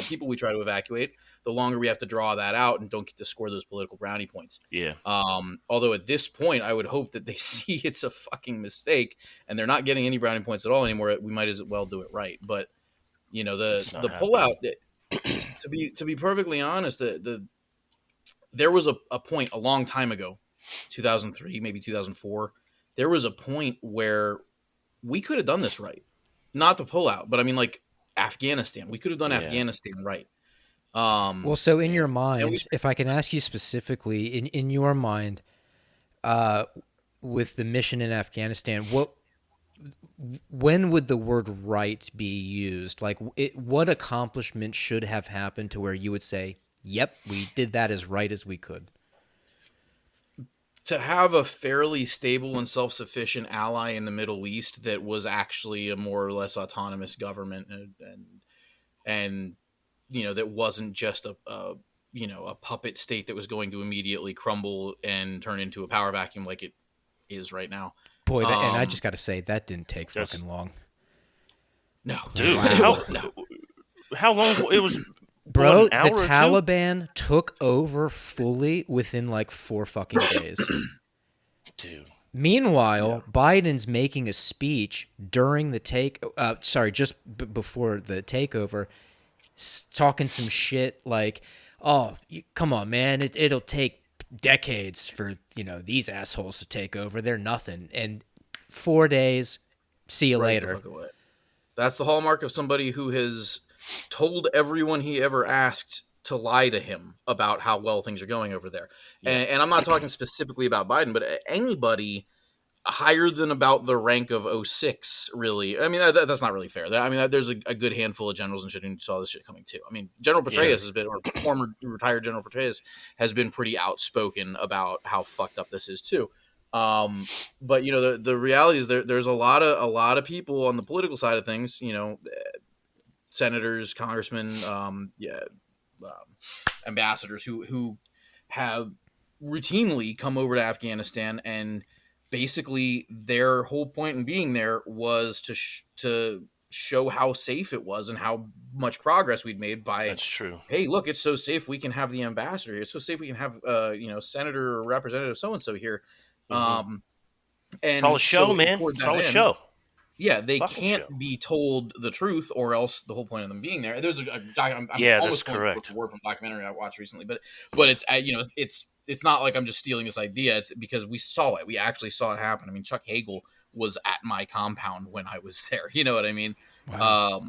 people we try to evacuate, the longer we have to draw that out and don't get to score those political brownie points. Yeah. Although at this point, I would hope that they see it's a fucking mistake and they're not getting any brownie points at all anymore. We might as well do it right. But the pullout, to be perfectly honest, there was a point a long time ago, 2003, maybe 2004. There was a point where we could have done this right. Not the pullout, but I mean, like Afghanistan. We could have done Afghanistan right. Well, so in your mind, if I can ask you specifically, in your mind, with the mission in Afghanistan, when would the word right be used? Like, what accomplishment should have happened to where you would say, yep, we did that as right as we could? To have a fairly stable and self-sufficient ally in the Middle East that was actually a more or less autonomous government, and that wasn't just a puppet state that was going to immediately crumble and turn into a power vacuum like it is right now. Boy, and I just got to say, that didn't take That's- fucking long. No, Dude, Wow. how long it was? Bro, what, an hour the or two? Taliban took over fully within like 4 fucking days. Dude, Meanwhile, Biden's making a speech during the before the takeover, talking some shit like, "Oh, come on, man! It'll take decades for these assholes to take over. They're nothing." And 4 days, see you right the later. fuck away. That's the hallmark of somebody who has told everyone he ever asked to lie to him about how well things are going over there. Yeah. And I'm not talking specifically about Biden, but anybody higher than about the rank of 06, really. I mean, that's not really fair. I mean, there's a good handful of generals and shit who saw this shit coming too. I mean, General Petraeus has been, or former retired General Petraeus has been pretty outspoken about how fucked up this is too. But the reality is there's a lot of people on the political side of things, senators, congressmen, ambassadors who have routinely come over to Afghanistan, and basically their whole point in being there was to show how safe it was and how much progress we'd made by. that's true. Hey, look, it's so safe we can have the ambassador here. It's so safe we can have senator or representative so and so here. Mm-hmm. And It's all a show, so man. toward It's that all a end, show. yeah, they Fucking can't show. be told the truth, or else the whole point of them being there. There's I'm Yeah, almost that's going correct. for word from a documentary I watched recently, but it's it's not like I'm just stealing this idea. It's because we saw it. We actually saw it happen. I mean, Chuck Hagel was at my compound when I was there. You know what I mean? Wow.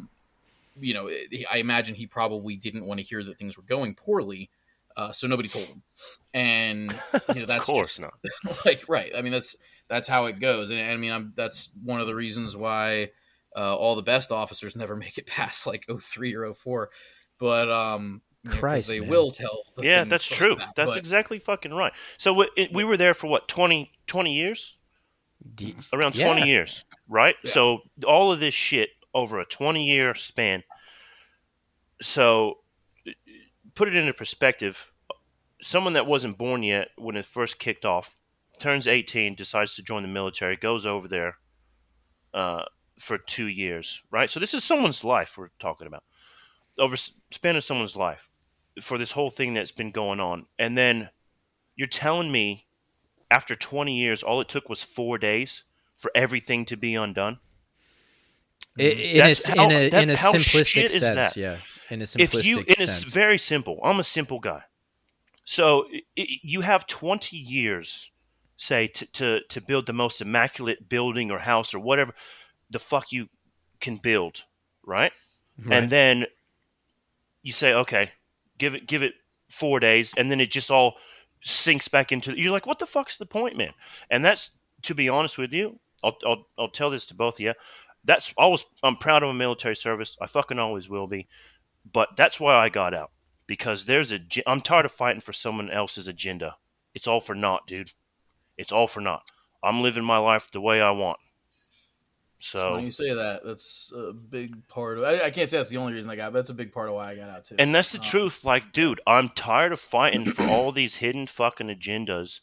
I imagine he probably didn't want to hear that things were going poorly, so nobody told him. And Of that's course just not. like right. I mean, that's how it goes. And I mean, that's one of the reasons why all the best officers never make it past like 03 or 04. But because Christ, they man. will tell. Yeah, things that's like true. that. That's But exactly fucking right. So we were there for what, 20 years? Around 20 years, right? Yeah. So all of this shit over a 20-year span. So put it into perspective. Someone that wasn't born yet when it first kicked off, turns 18, decides to join the military, goes over there for 2 years, right? So this is someone's life we're talking about. Over span of someone's life for this whole thing that's been going on. And then you're telling me after 20 years, all it took was 4 days for everything to be undone? In a How simplistic shit is sense, that? yeah. In a If you, simplistic and it's sense. very simple. I'm a simple guy. So you have 20 years, say, to build the most immaculate building or house or whatever the fuck you can build, right? And then you say, okay, give it 4 days, and then it just all sinks back into. You're like, what the fuck's the point, man? And that's, to be honest with you, I'll tell this to both of you. I'm proud of my military service. I fucking always will be. But that's why I got out, because I'm tired of fighting for someone else's agenda. It's all for naught, dude. It's all for naught. I'm living my life the way I want. it's So, funny you say that. That's a big part of. I can't say that's the only reason I got, but that's a big part of why I got out too. and that's the truth. Like, dude, I'm tired of fighting for all these hidden fucking agendas.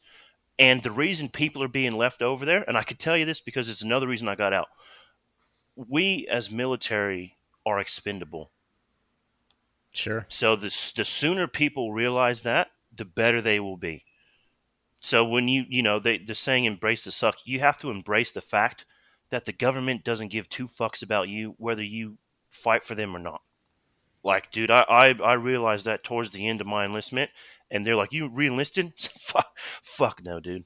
And the reason people are being left over there, and I could tell you this because it's another reason I got out. We as military are expendable. Sure. So the sooner people realize that, the better they will be. So when the saying "embrace the suck," you have to embrace the fact that the government doesn't give two fucks about you whether you fight for them or not. Like, dude, I realized that towards the end of my enlistment, and they're like, "You re-enlisted?" Fuck no, dude.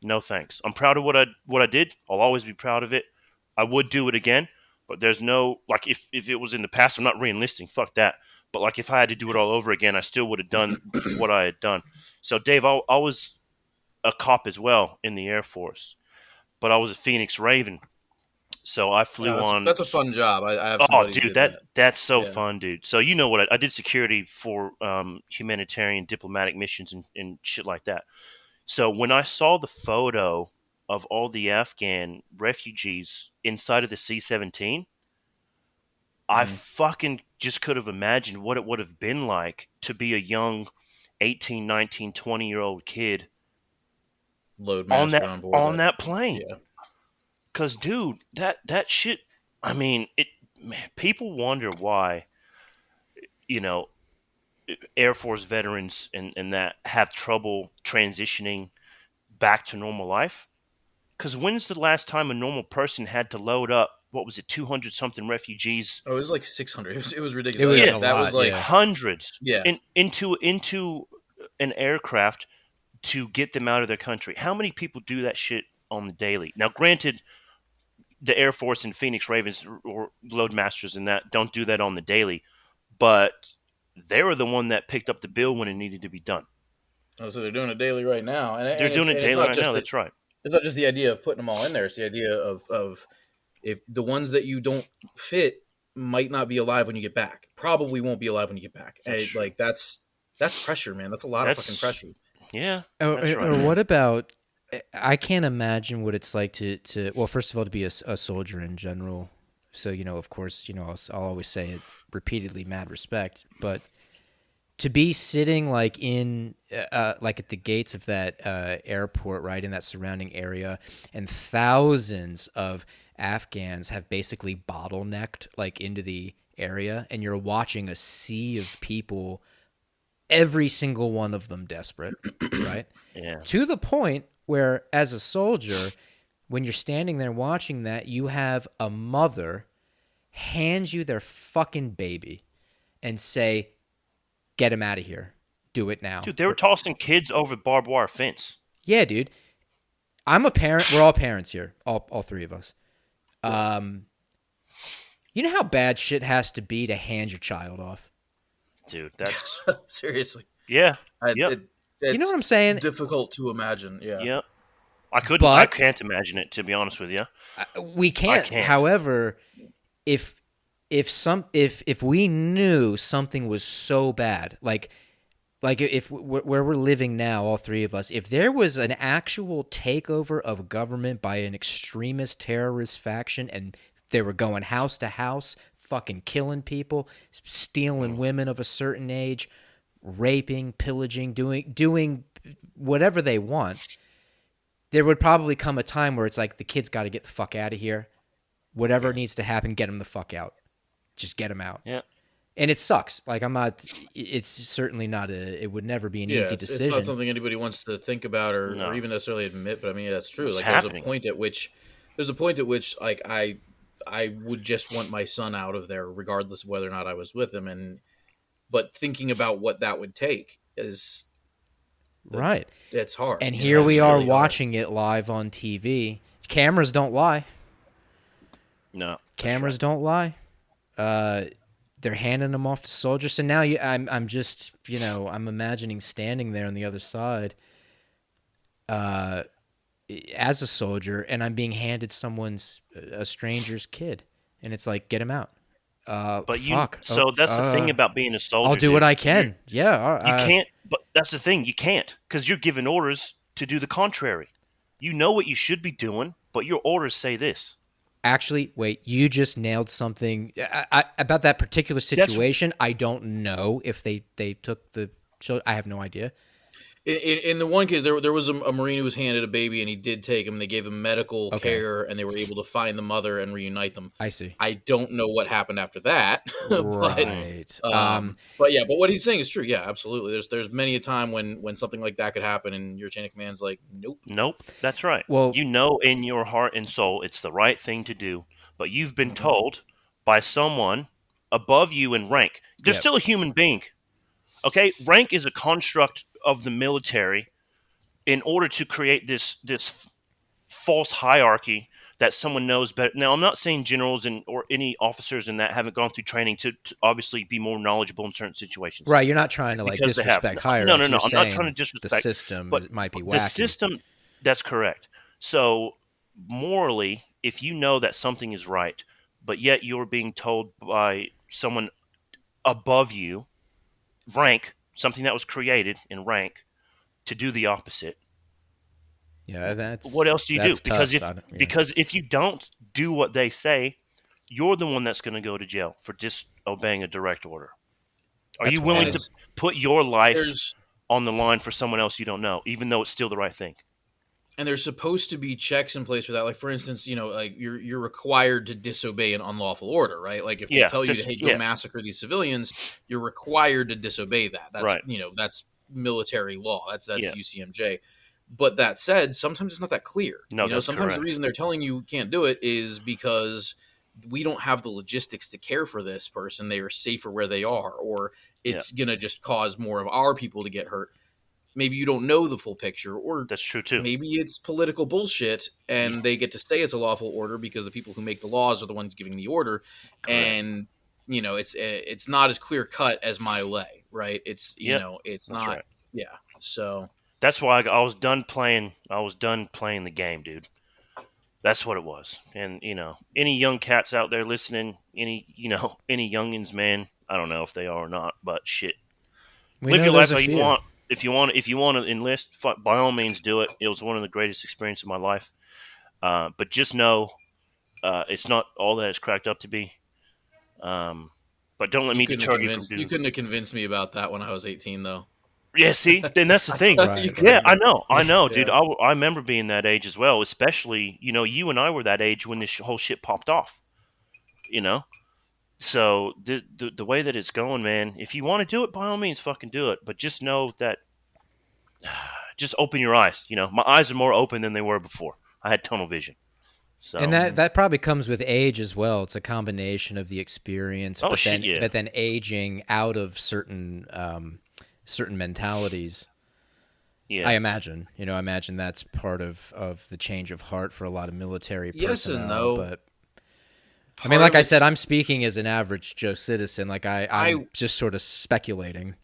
No thanks. I'm proud of what I did. I'll always be proud of it. I would do it again, but there's no, like, if it was in the past, I'm not re-enlisting. Fuck that. But like, if I had to do it all over again, I still would have done what I had done. So Dave, I was a cop as well in the Air Force, but I was a Phoenix Raven. So I flew on. That's a fun job. I have some Oh, buddies who dude, did that. that's so Yeah. fun, dude. So you know what? I did security for humanitarian diplomatic missions and shit like that. So when I saw the photo of all the Afghan refugees inside of the C-17, I fucking just could have imagined what it would have been like to be a young 18, 19, 20-year-old kid Loadmaster on board on that. that plane. Yeah. Cause dude, that shit, I mean, people wonder why, you know, Air Force veterans and that have trouble transitioning back to normal life. Because when's the last time a normal person had to load up, what was it, 200 something refugees? Oh, it was like 600. It was ridiculous. It was Yeah. a That lot. was like, Hundreds yeah. into an aircraft to get them out of their country. How many people do that shit on the daily? Now, granted, the Air Force and Phoenix Ravens or Loadmasters and that don't do that on the daily, but they were the one that picked up the bill when it needed to be done. Oh, so they're doing it daily right now, They're doing it daily right now. That's right. It's not just the idea of putting them all in there. It's the idea of if the ones that you don't fit might not be alive when you get back. Probably won't be alive when you get back. That's Like that's pressure, man. That's a lot of fucking pressure. Yeah. Or, or what about? I can't imagine what it's like to well, first of all, to be a soldier in general. So of course, I'll always say it repeatedly, mad respect, but to be sitting like in like at the gates of that airport, right, in that surrounding area, and thousands of Afghans have basically bottlenecked like into the area, and you're watching a sea of people, every single one of them desperate, right? Yeah. To the point where, as a soldier, when you're standing there watching that, you have a mother hand you their fucking baby and say, "Get him out of here. Do it now." Dude, they were tossing kids over barbed wire fence. Yeah, dude. I'm a parent. We're all parents here, all three of us. You know how bad shit has to be to hand your child off? Dude, that's Seriously. yeah. It's You know what I'm saying? Difficult to imagine. Yeah. Yeah. I can't imagine it, to be honest with you. We can't. However, if we knew something was so bad, like if where we're living now, all three of us, if there was an actual takeover of government by an extremist terrorist faction, and they were going house to house, fucking killing people, stealing women of a certain age, raping, pillaging, doing whatever they want, there would probably come a time where it's like, the kid's got to get the fuck out of here. Whatever needs to happen, get him the fuck out. Just get him out. Yeah. And it sucks. Like, it's certainly not it would never be an easy decision. It's not something anybody wants to think about or even necessarily admit, but I mean, that's true. It's like, happening. there's a point at which like I would just want my son out of there regardless of whether or not I was with him. But thinking about what that would take is right. It's hard. And here we are watching it live on TV. Cameras don't lie. No. Cameras don't lie. They're handing them off to soldiers. So now I'm just, I'm imagining standing there on the other side as a soldier, and I'm being handed a stranger's kid. And it's like, get him out. But fuck. So that's the thing about being a soldier. I'll do what I can. Yeah. You can't, but that's the thing. You can't, because you're given orders to do the contrary. You know what you should be doing, but your orders say this. Actually, wait, you just nailed something about that particular situation. I don't know if they took the children. I have no idea. In the one case, there was a Marine who was handed a baby, and he did take him. They gave him medical care, and they were able to find the mother and reunite them. I see. I don't know what happened after that. Right. But what he's saying is true. Yeah, absolutely. There's many a time when something like that could happen, and your chain of command's like, nope. That's right. Well, you know in your heart and soul it's the right thing to do, but you've been told by someone above you in rank. They're still a human being. Okay, rank is a construct of the military in order to create this false hierarchy that someone knows better. Now, I'm not saying generals or any officers in that haven't gone through training to obviously be more knowledgeable in certain situations. Right, you're not trying to like Because they have. disrespect No, no, hierarchy. no. You're I'm not trying to saying the disrespect, system but might be the wacky. system. That's correct. So morally, if you know that something is right, but yet you're being told by someone above you, rank, something that was created in rank, to do the opposite. Yeah, What else do you do? that's tough. Yeah. Because if you don't do what they say, you're the one that's going to go to jail for disobeying a direct order. Are That's you willing wild. to put your life There's on the line for someone else you don't know, even though it's still the right thing? and there's supposed to be checks in place for that. Like for instance, like you're required to disobey an unlawful order, right? Like if they Yeah, tell you to hey, go yeah, massacre these civilians, you're required to disobey that. That's right, that's military law. That's yeah. UCMJ. But that said, sometimes it's not that clear. No, that's Sometimes the correct. reason they're telling you can't do it is because we don't have the logistics to care for this person. They are safer where they are, or Yeah, it's gonna just cause more of our people to get hurt. Maybe you don't know the full picture, or that's true too. maybe it's political bullshit Yeah, and they get to say it's a lawful order because the people who make the laws are the ones giving the order. correct. And it's not as clear cut as my lay, right? It's Yep, it's that's not. right. Yeah, so That's why I was done playing. I was done playing the game, dude. That's what it was. And any young cats out there listening, any youngins, man. I don't know if they are or not, but shit, We live know your life there's how a you few. want. If you want to enlist, by all means do it. It was one of the greatest experiences of my life. But just know, it's not all that it's cracked up to be. Um, but don't let me deter you from you doing. couldn't have convinced me about that when I was 18 though. Yeah, see, then that's the I thing. thought you Right, could Yeah, right. have. I know, dude. Yeah. I remember being that age as well. Especially, you and I were that age when this whole shit popped off. You know, so the way that it's going, man. If you want to do it, by all means, fucking do it. But just know that, just open your eyes. My eyes are more open than they were before. I had tunnel vision. And So, that probably comes with age as well. It's a combination of the experience, oh but shit, then yeah, aging out of certain mentalities. yeah. I imagine, I imagine that's part of the change of heart for a lot of military Yes and personnel. no. But I mean, Part like of I said, it's I'm speaking as an average Joe citizen. Like I'm just sort of speculating.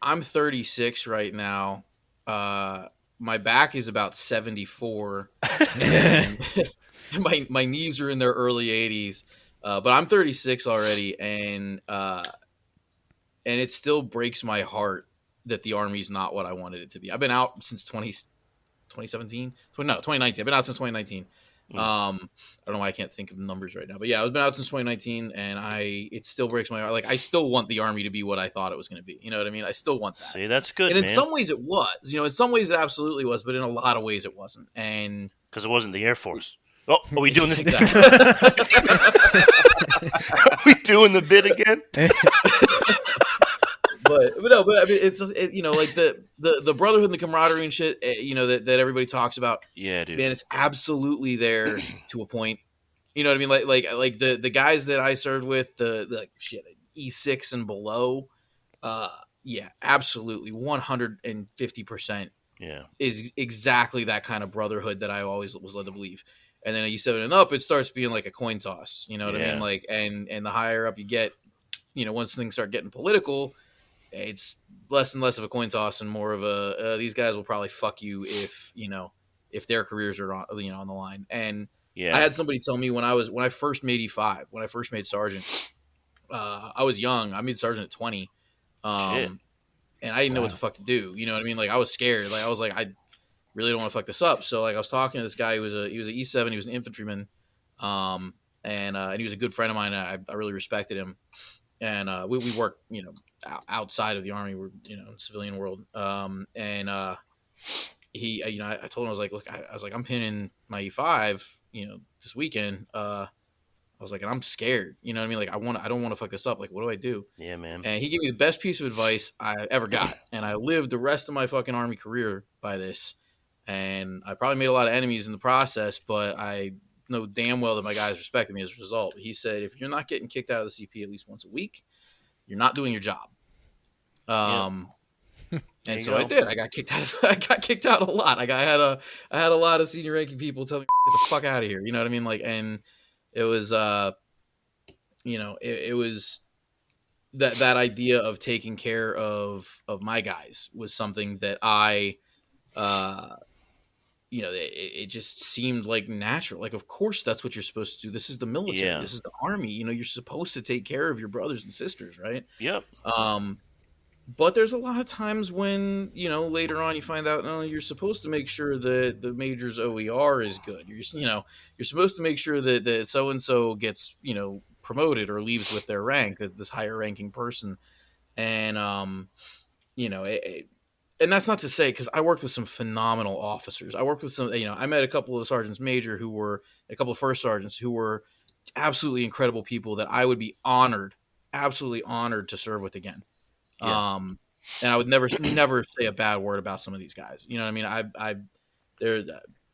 I'm 36 right now. My back is about 74, and my knees are in their early 80s. But I'm 36 already, and it still breaks my heart that the Army's not what I wanted it to be. I've been out since 2017. No, 2019. I've been out since 2019. Mm. I don't know why I can't think of the numbers right now, but yeah, I've been out since 2019, and it still breaks my heart. Like I still want the Army to be what I thought it was going to be. You know what I mean? I still want that. See, that's good, And in man. some ways it was. In some ways it absolutely was, but in a lot of ways it wasn't. And Because it wasn't the Air Force. Oh, are we doing this? exactly. Are we doing the bit again? but no, but I mean, it's like the brotherhood and the camaraderie and shit, that everybody talks about. Yeah, dude. Man, it's absolutely there to a point. You know what I mean? Like the guys that I served with, the like shit E6 and below, yeah, absolutely 150% Yeah, is exactly that kind of brotherhood that I always was led to believe. And then at E7 and up, it starts being like a coin toss. You know what I mean? yeah, Like, and the higher up you get, once things start getting political, it's less and less of a coin toss and more of a these guys will probably fuck you if their careers are on the line. And I yeah. had somebody tell me when I first made E5, when I first made sergeant, I was young. I made sergeant at 20. Shit. And I didn't know what Wow. the fuck to do. You know what I mean? Like I was scared. Like I was like, I really don't want to fuck this up. So like I was talking to this guy who was an E7. He was an infantryman, and he was a good friend of mine. And I really respected him. And we worked outside of the Army. We're civilian world. And he I told him, I was like, look, I was like, I'm pinning my E5 this weekend. I was like, and I'm scared. You know what I mean? Like I don't want to fuck this up. Like what do I do? Yeah, man. And he gave me the best piece of advice I ever got. And I lived the rest of my fucking Army career by this. And I probably made a lot of enemies in the process, but I know damn well that my guys respected me as a result. He said, if you're not getting kicked out of the CP at least once a week, you're not doing your job. Yep. And so I did. I got kicked out. I got kicked out a lot. I had a lot of senior ranking people tell me, "Get the fuck out of here." You know what I mean? Like, and it was, it was that idea of taking care of my guys was something that I, it just seemed like natural. Like, of course, that's what you're supposed to do. This is the military. Yeah. This is the army. You're supposed to take care of your brothers and sisters, right? Yep. But there's a lot of times when, later on you find out, no, you're supposed to make sure that the major's OER is good. You're supposed to make sure that so-and-so gets, promoted or leaves with their rank, that this higher ranking person. And, and that's not to say, because I worked with some phenomenal officers. I worked with some, I met a couple of sergeants major a couple of first sergeants who were absolutely incredible people that I would be absolutely honored to serve with again. Yeah. And I would never say a bad word about some of these guys. You know what I mean? I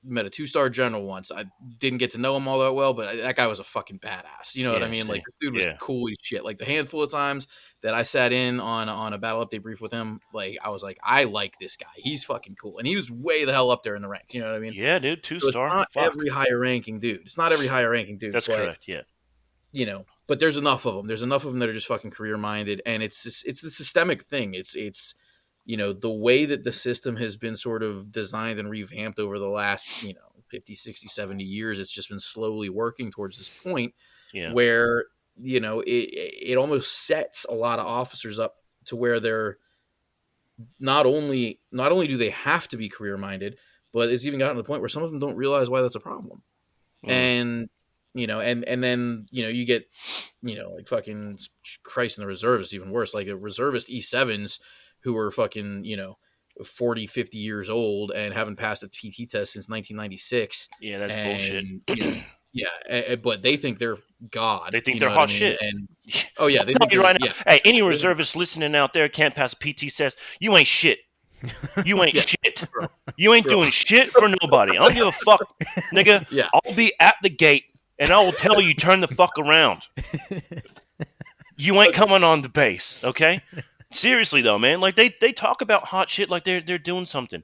met a 2-star general once. I didn't get to know him all that well, but that guy was a fucking badass. You know what I mean? Like, this dude was cool as shit. Like, the handful of times that I sat in on a battle update brief with him, like, I was like, I like this guy. He's fucking cool. And he was way the hell up there in the ranks. You know what I mean? Yeah, dude, 2-star. So it's not every higher ranking dude. That's correct. Yeah. But there's enough of them. There's enough of them that are just fucking career minded, and it's the systemic thing. It's the way that the system has been sort of designed and revamped over the last 50, 60, 70 years. It's just been slowly working towards this point where it almost sets a lot of officers up to where they're not only do they have to be career minded, but it's even gotten to the point where some of them don't realize why that's a problem. And and then, you get, like fucking Christ in the reserves, even worse, like a reservist E7s who are fucking, 40, 50 years old and haven't passed a PT test since 1996. Yeah, that's bullshit. But they think they're God. They think they're hot shit. And, oh, yeah. They think right now, hey, any reservist listening out there can't pass a PT test, you ain't shit. You ain't shit. You ain't doing shit for nobody. I don't give a fuck, nigga. Yeah. I'll be at the gate and I will tell you, turn the fuck around. You ain't coming on the base, okay? Seriously though, man. Like they talk about hot shit like they're doing something.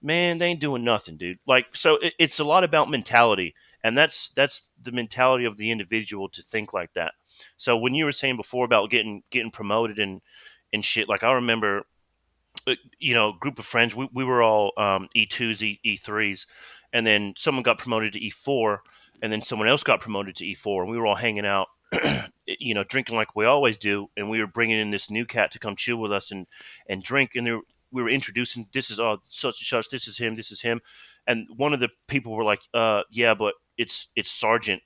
Man, they ain't doing nothing, dude. Like, so it's a lot about mentality, and that's the mentality of the individual to think like that. So when you were saying before about getting promoted and shit, like I remember, group of friends, we were all E2s, E3s, and then someone got promoted to E4, and then someone else got promoted to E4, and we were all hanging out, drinking like we always do, and we were bringing in this new cat to come chill with us and drink, and we were introducing, this is such and such, this is him, and one of the people were like, yeah, but it's Sergeant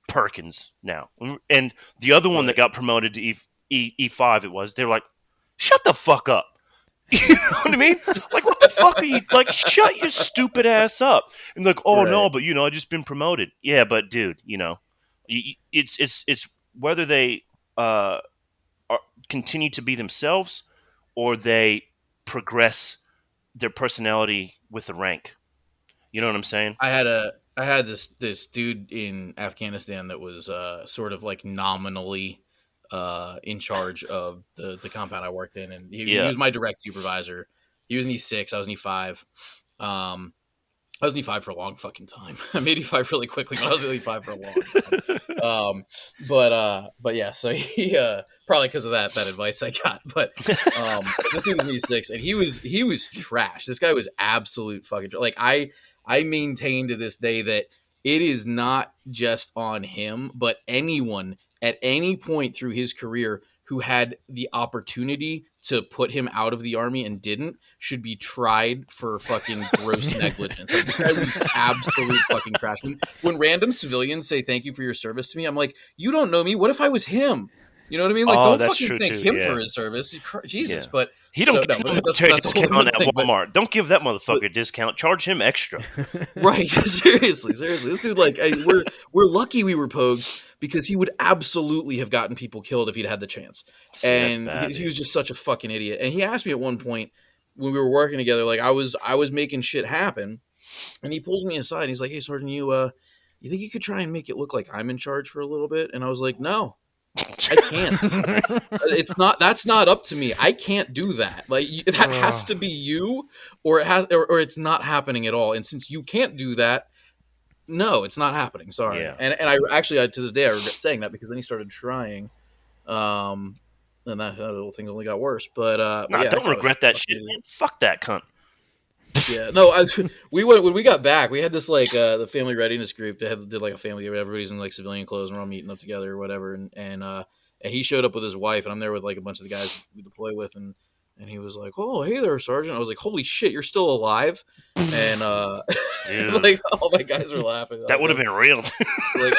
Perkins now, and the other one that got promoted to E5, they were like, shut the fuck up. You know what I mean? Like, what the fuck are you, like, shut your stupid ass up. And like, oh no, but I just been promoted. Yeah, but dude, it's whether they continue to be themselves or they progress their personality with the rank. You know what I'm saying? I had this dude in Afghanistan that was sort of like nominally in charge of the compound I worked in, and he was my direct supervisor. He was in E6, I was in E5. I was in E5 for a long fucking time. I made E5 really quickly, but I was in E5 for a long time. But yeah, so he probably because of that advice I got. But this dude was in E6, and he was trash. This guy was absolute fucking like I maintain to this day that it is not just on him, but anyone at any point through his career who had the opportunity to put him out of the army and didn't should be tried for fucking gross negligence. Like, this guy was absolute fucking trash. When random civilians say thank you for your service to me, I'm like, you don't know me. What if I was him? You know what I mean? Like, don't fucking thank him for his service. Jesus, but he don't give military discount at Walmart. Don't give that motherfucker a discount. Charge him extra. Right? Seriously, this dude, like, we're lucky we were pogues because he would absolutely have gotten people killed if he'd had the chance. And he was just such a fucking idiot. And he asked me at one point when we were working together, like I was making shit happen, and he pulls me aside. And he's like, "Hey, Sergeant, you think you could try and make it look like I'm in charge for a little bit?" And I was like, "No." I can't. That's not up to me. I can't do that. Like that has to be you, or it's not happening at all. And since you can't do that, no, it's not happening. Sorry. Yeah. And I actually to this day I regret saying that, because then he started trying, and that whole thing only got worse. But Nah, yeah, don't regret that shit, man. Fuck that cunt. Yeah, no, we went when we got back. We had this like the family readiness group that did like a family. Everybody's in like civilian clothes, and we're all meeting up together or whatever. And he showed up with his wife, and I'm there with like a bunch of the guys we deploy with, and he was like, "Oh, hey there, Sergeant." I was like, "Holy shit, you're still alive!" And Dude, like all my guys were laughing. that would have been real. Like,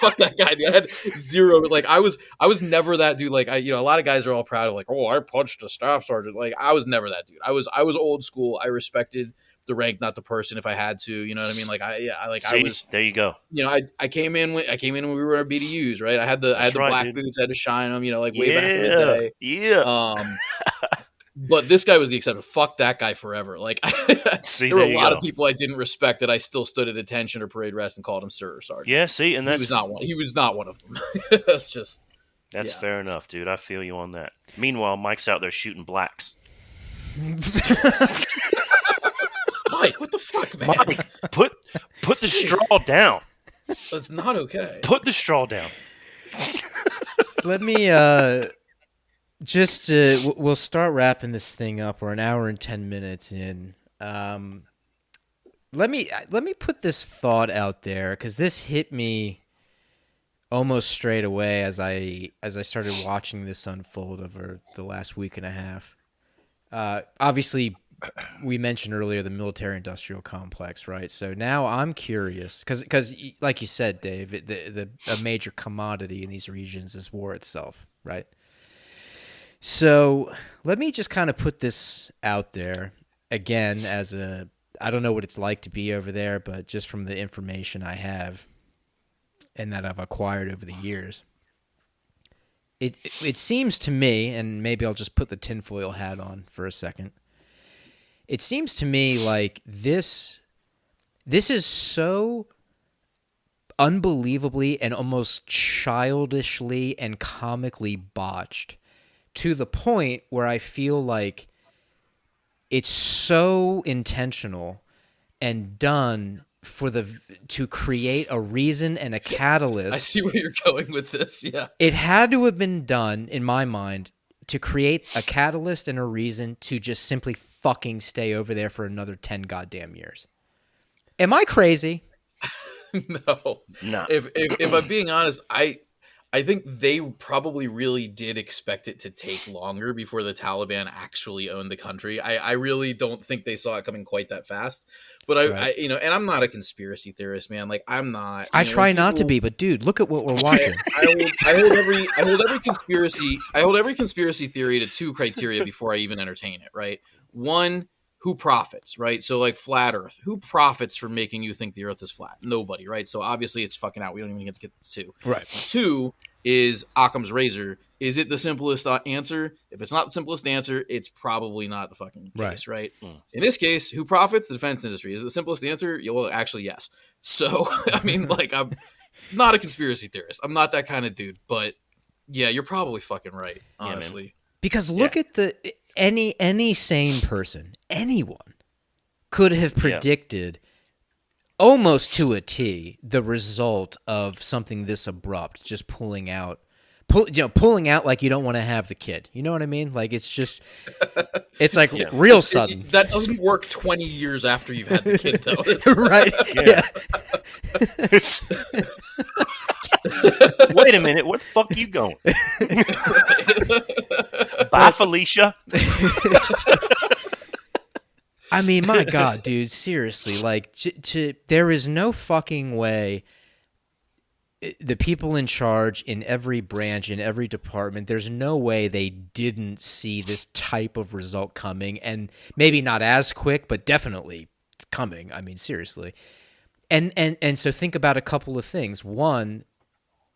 fuck that guy. Dude. I had zero. Like I was never that dude. Like a lot of guys are all proud of like, oh, I punched a staff sergeant. Like I was never that dude. I was old school. I respected the rank, not the person. If I had to, you know what I mean. Like See, I was. there you go. I came in when we were at BDUs, right? I had the black dude. boots. I had to shine them. Like way back in the day. Yeah. But this guy was the exception. Fuck that guy forever. Like See, there were a there you lot go. of people I didn't respect that I still stood at attention or parade rest and called him sir or sergeant. Yeah, see, and He was not one of them. That's just that's fair enough, dude. I feel you on that. Meanwhile, Mike's out there shooting blacks. Mike, what the fuck, man? Mike, put the straw down. That's not okay. Put the straw down. Let me we'll start wrapping this thing up. We're an hour and 10 minutes in. Let me put this thought out there, because this hit me almost straight away as I started watching this unfold over the last week and a half. Obviously, we mentioned earlier the military-industrial complex, right? So now I'm curious, because like you said, Dave, a major commodity in these regions is war itself, right? So let me just kind of put this out there again I don't know what it's like to be over there, but just from the information I have and that I've acquired over the years, it seems to me, and maybe I'll just put the tinfoil hat on for a second. It seems to me like this is so unbelievably and almost childishly and comically botched, to the point where I feel like it's so intentional and done to create a reason and a catalyst. I see where you're going with this, yeah. It had to have been done, in my mind, to create a catalyst and a reason to just simply fucking stay over there for another 10 goddamn years. Am I crazy? No. If I'm being honest, I think they probably really did expect it to take longer before the Taliban actually owned the country. I really don't think they saw it coming quite that fast. But I and I'm not a conspiracy theorist, man. Like I'm not. I try not to be, but dude, look at what we're watching. I hold every conspiracy theory to two criteria before I even entertain it. Right. One, who profits, right? So like flat Earth, who profits from making you think the Earth is flat? Nobody, right? So obviously it's fucking out. We don't even get to get to two. Right. Two is Occam's razor. Is it the simplest answer? If it's not the simplest answer, it's probably not the fucking case, right? In this case, who profits? The defense industry. Is it the simplest answer? Well, actually, yes. So, I mean, like, I'm not a conspiracy theorist. I'm not that kind of dude. But yeah, you're probably fucking right, honestly. Yeah, because look at any sane person, anyone could have predicted almost to a T the result of something this abrupt, just pulling out like you don't want to have the kid. You know what I mean? Like it's just, it's like real sudden. That doesn't work 20 years after you've had the kid, though. Right? Yeah. Wait a minute, where the fuck are you going? Bye, Felicia. I mean, my God, dude, seriously, like, there is no fucking way the people in charge in every branch, in every department, there's no way they didn't see this type of result coming, and maybe not as quick, but definitely coming. I mean, seriously. And so think about a couple of things. One,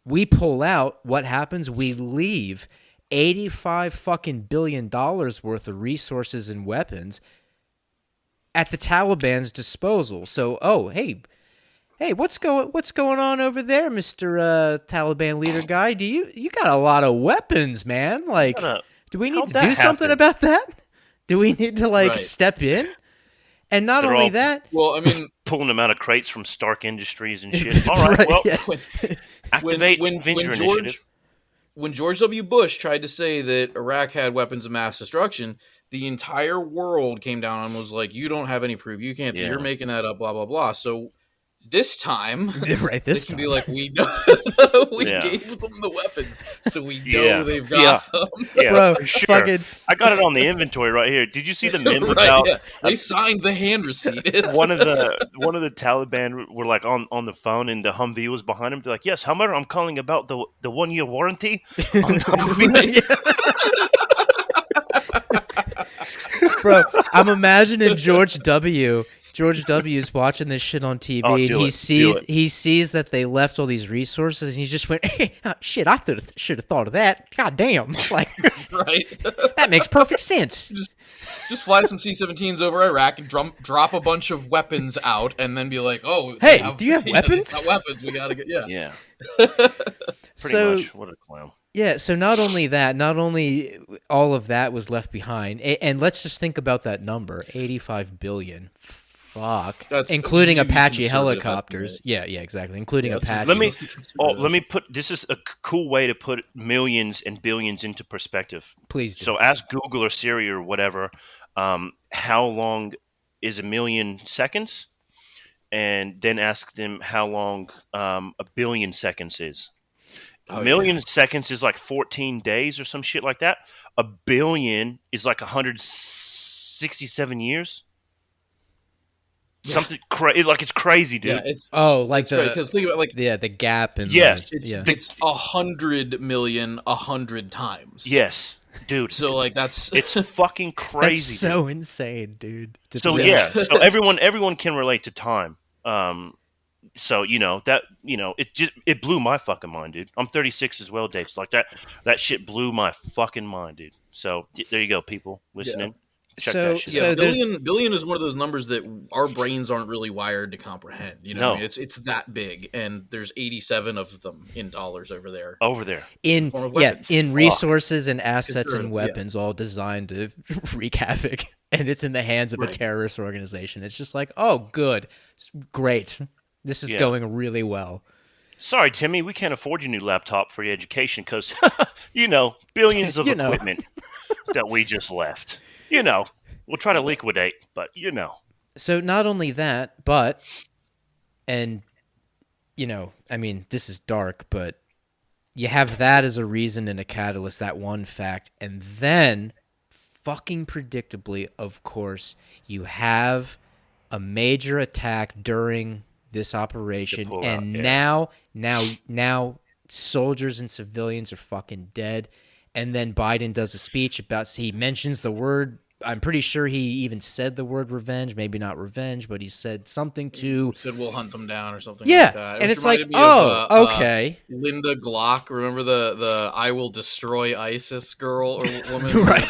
we pull out, what happens? We leave $85 fucking billion worth of resources and weapons at the Taliban's disposal. So, hey, hey, what's going on over there, Mister Taliban leader guy? You got a lot of weapons, man? Like, do we need to do something about that? Do we need to step in? And not only that, well, I mean, pulling them out of crates from Stark Industries and shit. All right, well, activate Venture Initiative. When George W. Bush tried to say that Iraq had weapons of mass destruction, the entire world came down and was like, "You don't have any proof. You can't. You're making that up." Blah blah blah. So this time, this can be like, we know we gave them the weapons, so we know they've got them. Yeah, bro, for sure. I got it on the inventory right here. Did you see the meme about? Yeah. They signed the hand receipt. One of the Taliban were like on the phone, and the Humvee was behind him. They're like, "Yes, Hummer, I'm calling about the 1 year warranty on the Humvee." Bro, I'm imagining George W's watching this shit on TV, and he sees that they left all these resources, and he just went, hey, shit, I should have thought of that. God damn. Like, right? That makes perfect sense. Just fly some C-17s over Iraq and drop a bunch of weapons out, and then be like, oh, hey, do you have weapons? Got weapons, we gotta get, yeah. Pretty much, what a clown. Yeah, so not only all of that was left behind, and let's just think about that number, 85 billion. Fuck. That's including Apache helicopters. Yeah, exactly. Including Apache. Let me put this is a cool way to put millions and billions into perspective. Please do. So ask Google or Siri or whatever, how long is a million seconds? And then ask them how long a billion seconds is. A million seconds is like 14 days or some shit like that. A billion is like 167 years. Yeah. Something it's crazy, dude. Yeah, it's because think about the gap and it's 100 million 100 times. Yes, dude. So that's it's fucking crazy. That's so insane, dude. So everyone can relate to time. So it blew my fucking mind, dude. I'm 36 as well, Dave. So like that shit blew my fucking mind, dude. So there you go, people listening. Yeah. Check that shit out. Billion is one of those numbers that our brains aren't really wired to comprehend. You know, what I mean? It's that big, and there's 87 of them in dollars over there. In resources and assets and weapons, all designed to wreak havoc, and it's in the hands of a terrorist organization. It's just like, oh, good, great, this is going really well. Sorry, Timmy, we can't afford your new laptop for your education because billions of equipment that we just left. We'll try to liquidate, but So not only that, but, and, I mean, this is dark, but you have that as a reason and a catalyst, that one fact, and then, fucking predictably, of course, you have a major attack during this operation, and now soldiers and civilians are fucking dead. And then Biden does a speech he mentions the word, I'm pretty sure he even said the word revenge, maybe not revenge, but he said something to... He said we'll hunt them down or something like that. And it's like, okay. Linda Glock, remember the I will destroy ISIS girl or woman? Right. I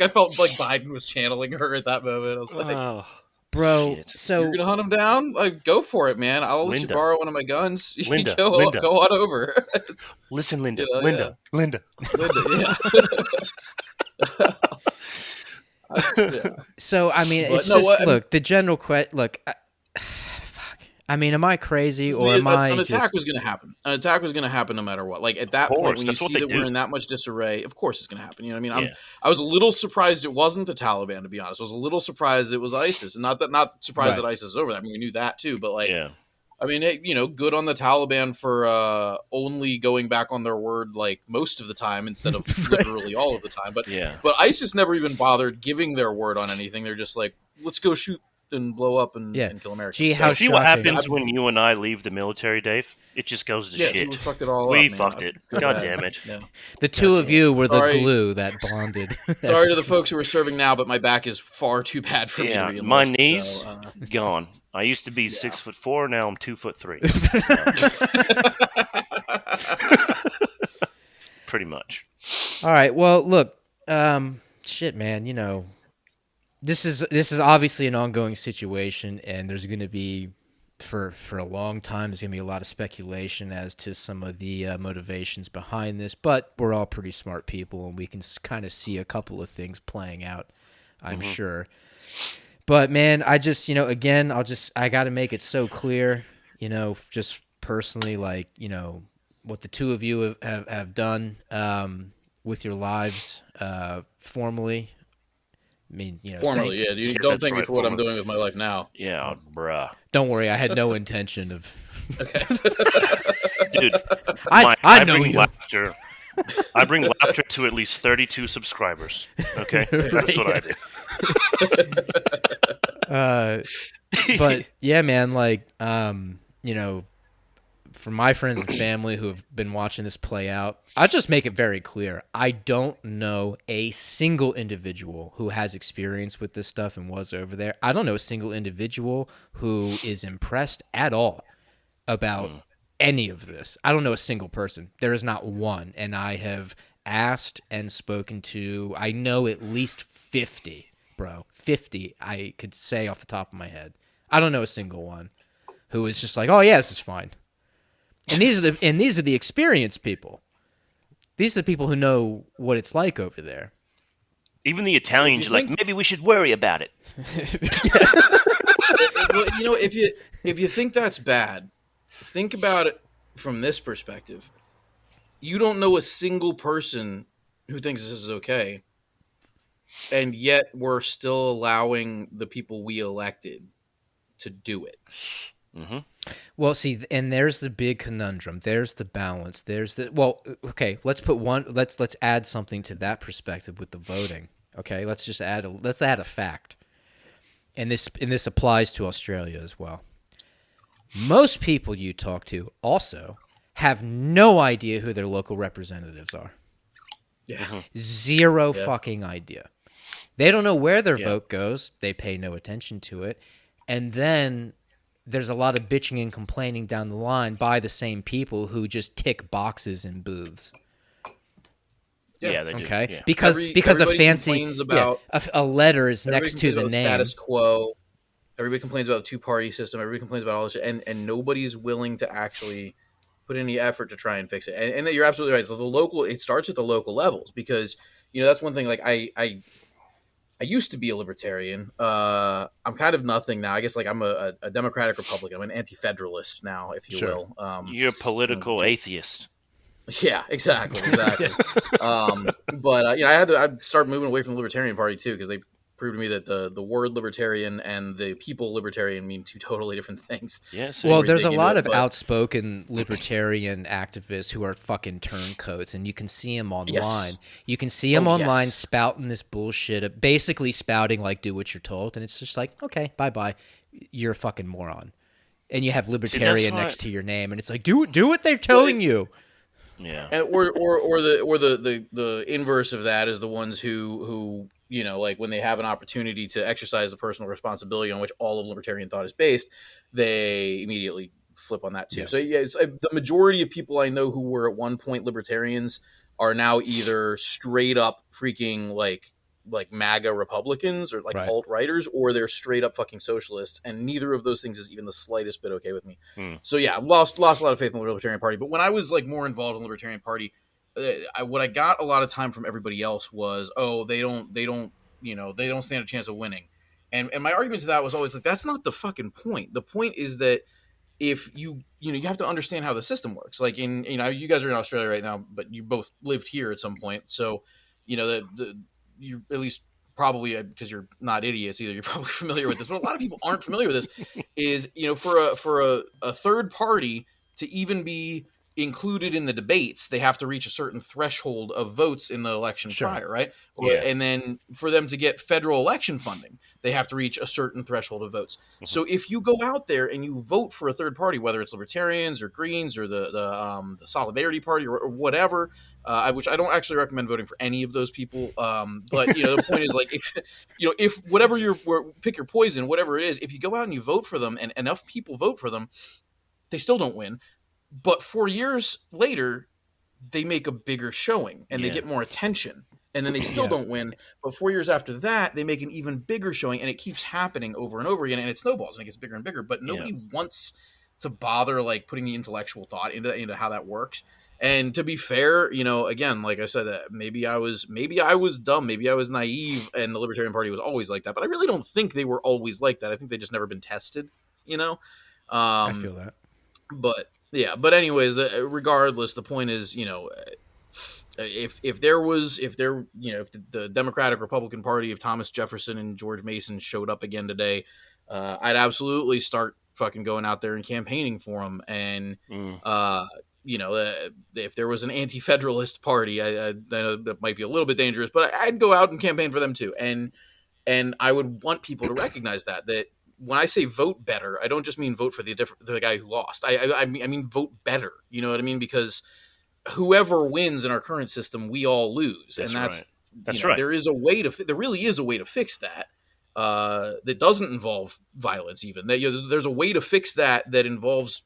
felt like Biden was channeling her at that moment. I was like... Bro, shit. So you're gonna hunt him down? Go for it, man. I'll let you borrow one of my guns. Linda, go on over. Listen, Linda. Linda. Yeah. So I mean, the general question. Look, fuck. I mean, am I crazy or am I? An attack was going to happen. An attack was going to happen no matter what. Like at that point, when you see that we're in that much disarray, of course it's going to happen. You know what I mean? I was a little surprised it wasn't the Taliban, to be honest. I was a little surprised it was ISIS, and not surprised that ISIS is over. I mean, we knew that too, but I mean, good on the Taliban for only going back on their word like most of the time instead of literally all of the time. But ISIS never even bothered giving their word on anything. They're just like, let's go shoot and blow up and kill Americans. Gee, see what happens when you and I leave the military, Dave? It just goes to shit. We fucked it all up. We man. fucked it. God damn it. Yeah. The two of you were the glue that bonded. Sorry to the folks who are serving now, but my back is far too bad for me to be enlisted. My knees, gone. I used to be 6'4", now I'm 2'3". Pretty much. All right. Well, look, shit, man. this is obviously an ongoing situation, and there's going to be for a long time. There's going to be a lot of speculation as to some of the motivations behind this, but we're all pretty smart people, and we can kind of see a couple of things playing out. I'm sure. But man, I just again, I got to make it so clear, just personally, like what the two of you have done with your lives formally. I mean, Formerly, yeah. You don't thank me for what I'm doing with my life now. Yeah, bruh. Don't worry, I had no intention of. Okay. Dude, I know bring you. laughter. I bring laughter to at least 32 subscribers. Okay, that's what I do. But yeah, man, like for my friends and family who have been watching this play out, I'll just make it very clear. I don't know a single individual who has experience with this stuff and was over there. I don't know a single individual who is impressed at all about any of this. I don't know a single person. There is not one. And I have asked and spoken to, I know at least 50, bro. 50 I could say off the top of my head. I don't know a single one who is just like, oh yeah, this is fine. And these are the experienced people. These are the people who know what it's like over there. Even the Italians are like, maybe we should worry about it. Well, if you think that's bad, think about it from this perspective. You don't know a single person who thinks this is okay, and yet we're still allowing the people we elected to do it. Mm-hmm. Well, see, and there's the big conundrum. There's the balance. Okay, let's add something to that perspective with the voting. Okay, let's add a fact. And this applies to Australia as well. Most people you talk to also have no idea who their local representatives are. Yeah. Zero fucking idea. They don't know where their vote goes. They pay no attention to it. And then there's a lot of bitching and complaining down the line by the same people who just tick boxes in booths. Yeah, they do. Okay, Yeah. because a fancy about, a letter is next to the name. Status quo. Everybody complains about the two-party system. Everybody complains about all this shit, and nobody's willing to actually put any effort to try and fix it. And you're absolutely right. So it starts at the local levels, because that's one thing. Like I used to be a libertarian. I'm kind of nothing now. I guess like I'm a Democratic Republican. I'm an anti-federalist now, if you will. You're a political atheist. Yeah, exactly. But I'd start moving away from the Libertarian Party too, because they proved to me that the word libertarian and the people libertarian mean two totally different things. Yes. Well, there's a lot of outspoken libertarian activists who are fucking turncoats, and you can see them online. Yes. You can see them online spouting this bullshit, basically spouting like, do what you're told, and it's just like, okay, bye-bye, you're a fucking moron. And you have libertarian next to your name, and it's like, do what they're telling you. Yeah. And, or the inverse of that is the ones who like when they have an opportunity to exercise the personal responsibility on which all of libertarian thought is based, they immediately flip on that too. Yeah. So the majority of people I know who were at one point libertarians are now either straight up freaking like MAGA Republicans or like alt-righters, or they're straight up fucking socialists, and neither of those things is even the slightest bit okay with me. So yeah, lost a lot of faith in the Libertarian Party. But when I was like more involved in the Libertarian Party, what I got a lot of time from everybody else was, they don't stand a chance of winning. And my argument to that was always like, that's not the fucking point. The point is that if you have to understand how the system works. Like you guys are in Australia right now, but you both lived here at some point. So, you at least probably, because you're not idiots either, you're probably familiar with this, but a lot of people aren't familiar with this, is, for a third party to even be included in the debates, they have to reach a certain threshold of votes in the election prior, right? Yeah. And then for them to get federal election funding, they have to reach a certain threshold of votes. Mm-hmm. So if you go out there and you vote for a third party, whether it's Libertarians or Greens or the Solidarity Party or whatever, which I don't actually recommend voting for any of those people. But the point is, like, if whatever pick your poison, whatever it is, if you go out and you vote for them and enough people vote for them, they still don't win. But 4 years later, they make a bigger showing and they get more attention. and then they still don't win. But 4 years after that, they make an even bigger showing, and it keeps happening over and over again, and it snowballs and it gets bigger and bigger. But nobody wants to bother like putting the intellectual thought into how that works. And to be fair, again, like I said, maybe I was dumb, maybe I was naive, and the Libertarian Party was always like that. But I really don't think they were always like that. I think they just never been tested. I feel that. But yeah, but anyways, regardless, the point is, if the Democratic Republican Party of Thomas Jefferson and George Mason showed up again today, I'd absolutely start fucking going out there and campaigning for them. And if there was an anti-federalist party, I know that might be a little bit dangerous, but I'd go out and campaign for them too. And I would want people to recognize that when I say vote better, I don't just mean vote for the guy who lost. I mean vote better. You know what I mean? Because whoever wins in our current system, we all lose. That's right. There really is a way to fix that. That doesn't involve violence. Even there's a way to fix that involves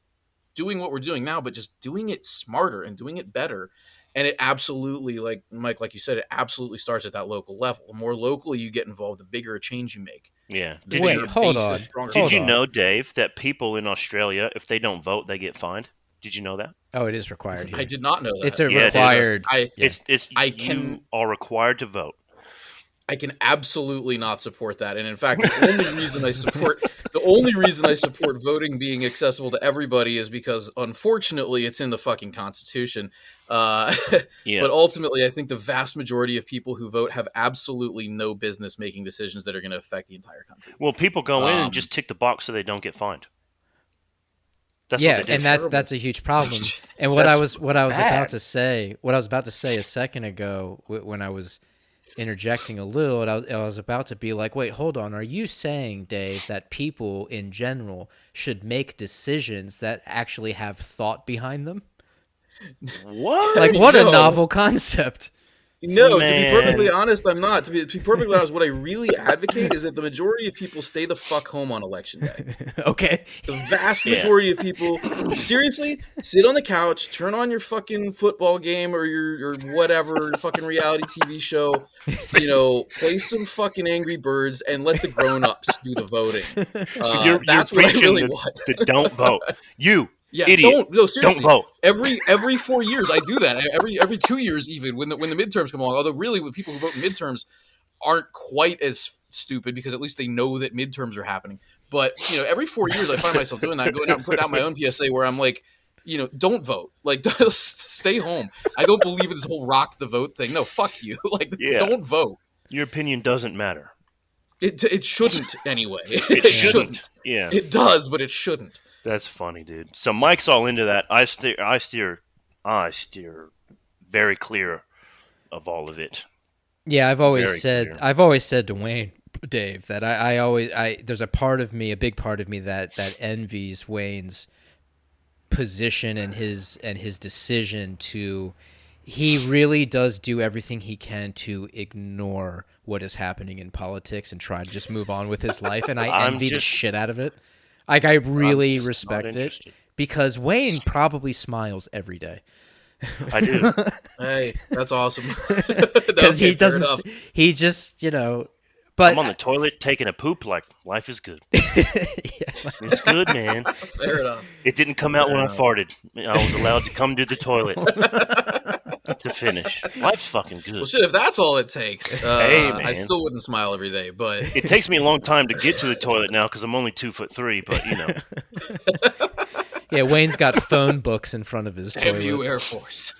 doing what we're doing now, but just doing it smarter and doing it better. And it absolutely, like Mike, like you said, it absolutely starts at that local level. The more locally you get involved, the bigger a change you make. Yeah. Hold on. Did you know, Dave, that people in Australia, if they don't vote, they get fined? Did you know that? Oh, it is required here. I did not know that. It's required. You are required to vote. I can absolutely not support that. And in fact, the only reason I support voting being accessible to everybody is because, unfortunately, it's in the fucking Constitution. But ultimately, I think the vast majority of people who vote have absolutely no business making decisions that are going to affect the entire country. Well, people go in and just tick the box so they don't get fined. That's a huge problem. And what I was about to say a second ago when I was interjecting a little, and I was about to be like, wait, hold on. Are you saying, Dave, that people in general should make decisions that actually have thought behind them? What? Like, what a novel concept. No, man. To be perfectly honest, I'm not. To be perfectly honest, what I really advocate is that the majority of people stay the fuck home on election day. Okay. The vast majority of people, seriously, sit on the couch, turn on your fucking football game or your whatever fucking reality TV show, play some fucking Angry Birds and let the grown-ups do the voting. So that's what I really want. Don't vote. Yeah, idiot. Seriously. Don't vote. Every 4 years, I do that. Every 2 years, even when the midterms come along. Although, really, with people who vote in midterms aren't quite as stupid because at least they know that midterms are happening. But every 4 years, I find myself doing that, going out and putting out my own PSA where I'm like, don't vote. Like, stay home. I don't believe in this whole rock the vote thing. No, fuck you. Don't vote. Your opinion doesn't matter. It shouldn't anyway. It shouldn't. Yeah, it does, but it shouldn't. That's funny, dude. So Mike's all into that. I steer very clear of all of it. Yeah, I've always said to Wayne, Dave, that I there's a big part of me that envies Wayne's position and his decision to. He really does do everything he can to ignore what is happening in politics and try to just move on with his life, and I envy the shit out of it. Like, I really respect it because Wayne probably smiles every day. I do. Hey, that's awesome. Because he doesn't. He just, But I'm on the toilet taking a poop. Like, life is good. It's good, man. Fair enough. It didn't come out when I farted. I was allowed to come to the toilet to finish. Life's fucking good. Well, shit, if that's all it takes, hey, man. I still wouldn't smile every day. But it takes me a long time to get to the toilet now because I'm only 2'3". But Yeah, Wayne's got phone books in front of his toilet. Damn you, Air Force.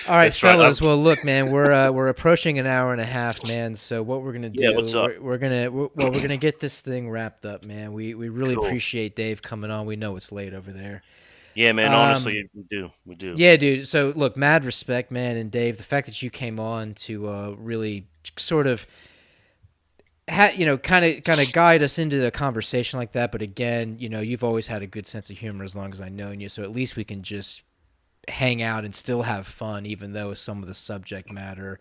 All right, that's fellas. Right. Well, look, man, we're approaching an hour and a half, man. So what we're gonna do? Yeah, what's up? We're gonna get this thing wrapped up, man. We really appreciate Dave coming on. We know it's late over there. Yeah, man. Honestly, we do. Yeah, dude. So look, mad respect, man, and Dave. The fact that you came on to really sort of, kind of guide us into the conversation like that. But again, you've always had a good sense of humor as long as I've known you. So at least we can just hang out and still have fun, even though some of the subject matter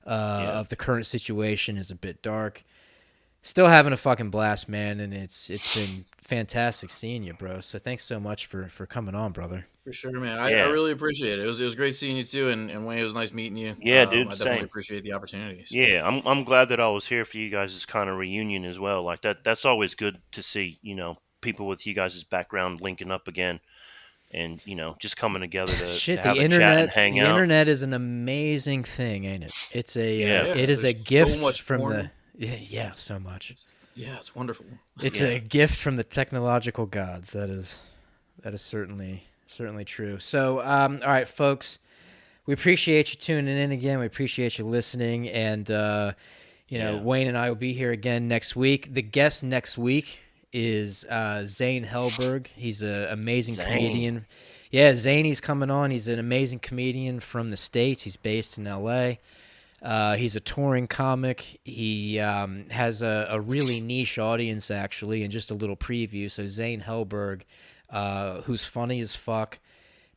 of the current situation is a bit dark. Still having a fucking blast, man, and it's been fantastic seeing you, bro. So thanks so much for coming on, brother. For sure, man. I really appreciate it. It was great seeing you too, and Wayne, it was nice meeting you. Yeah, dude. I definitely Same. appreciate the opportunities. Yeah, I'm glad that I was here for you guys' kind of reunion as well. Like that's always good to see. People with you guys' background linking up again, and just coming together to have a chat and hang out. The internet is an amazing thing, ain't it? It's it is a gift so much from porn. so much. It's wonderful. It's a gift from the technological gods. That is certainly true. So, all right, folks, we appreciate you tuning in again. We appreciate you listening, and Wayne and I will be here again next week. The guest next week is Zane Helberg. He's an amazing comedian. Yeah, Zane, he's coming on. He's an amazing comedian from the States. He's based in L.A. He's a touring comic. He has a really niche audience, actually, and just a little preview. So Zane Helberg, who's funny as fuck.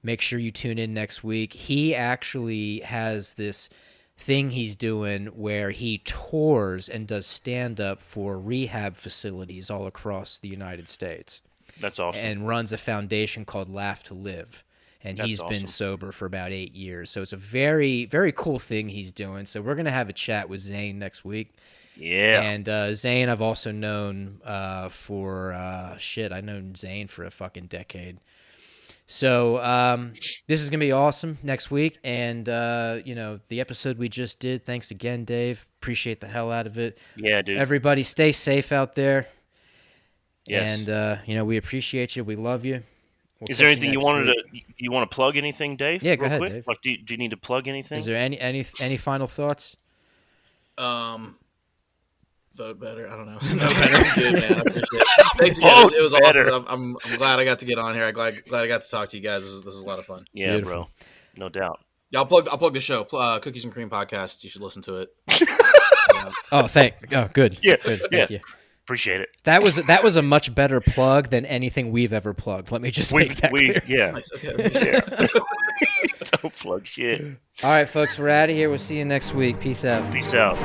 Make sure you tune in next week. He actually has this thing he's doing where he tours and does stand-up for rehab facilities all across the United States. That's awesome. And runs a foundation called Laugh to Live. And he's been sober for about 8 years. So it's a very, very cool thing he's doing. So we're going to have a chat with Zane next week. Yeah. And Zane I've also known I've known Zane for a fucking decade. So this is going to be awesome next week. And, the episode we just did, thanks again, Dave. Appreciate the hell out of it. Yeah, dude. Everybody stay safe out there. Yes. And, we appreciate you. We love you. Is there anything you want to plug anything, Dave? Yeah, go ahead, quick? Dave. Like, do you need to plug anything? Is there any final thoughts? Vote better. I don't know. No, better. Good, man. I appreciate it. Thanks again. It was awesome. I'm glad I got to get on here. I'm glad I got to talk to you guys. This is a lot of fun. Yeah, Beautiful. Bro. No doubt. Yeah, I'll plug the show. Cookies and Cream podcast. You should listen to it. Good. Yeah. Good. Thank you. Appreciate it. That was a much better plug than anything we've ever plugged. Let me just make that clear. Yeah. Nice. Okay. Don't plug shit. All right, folks, we're out of here. We'll see you next week. Peace out. Peace out.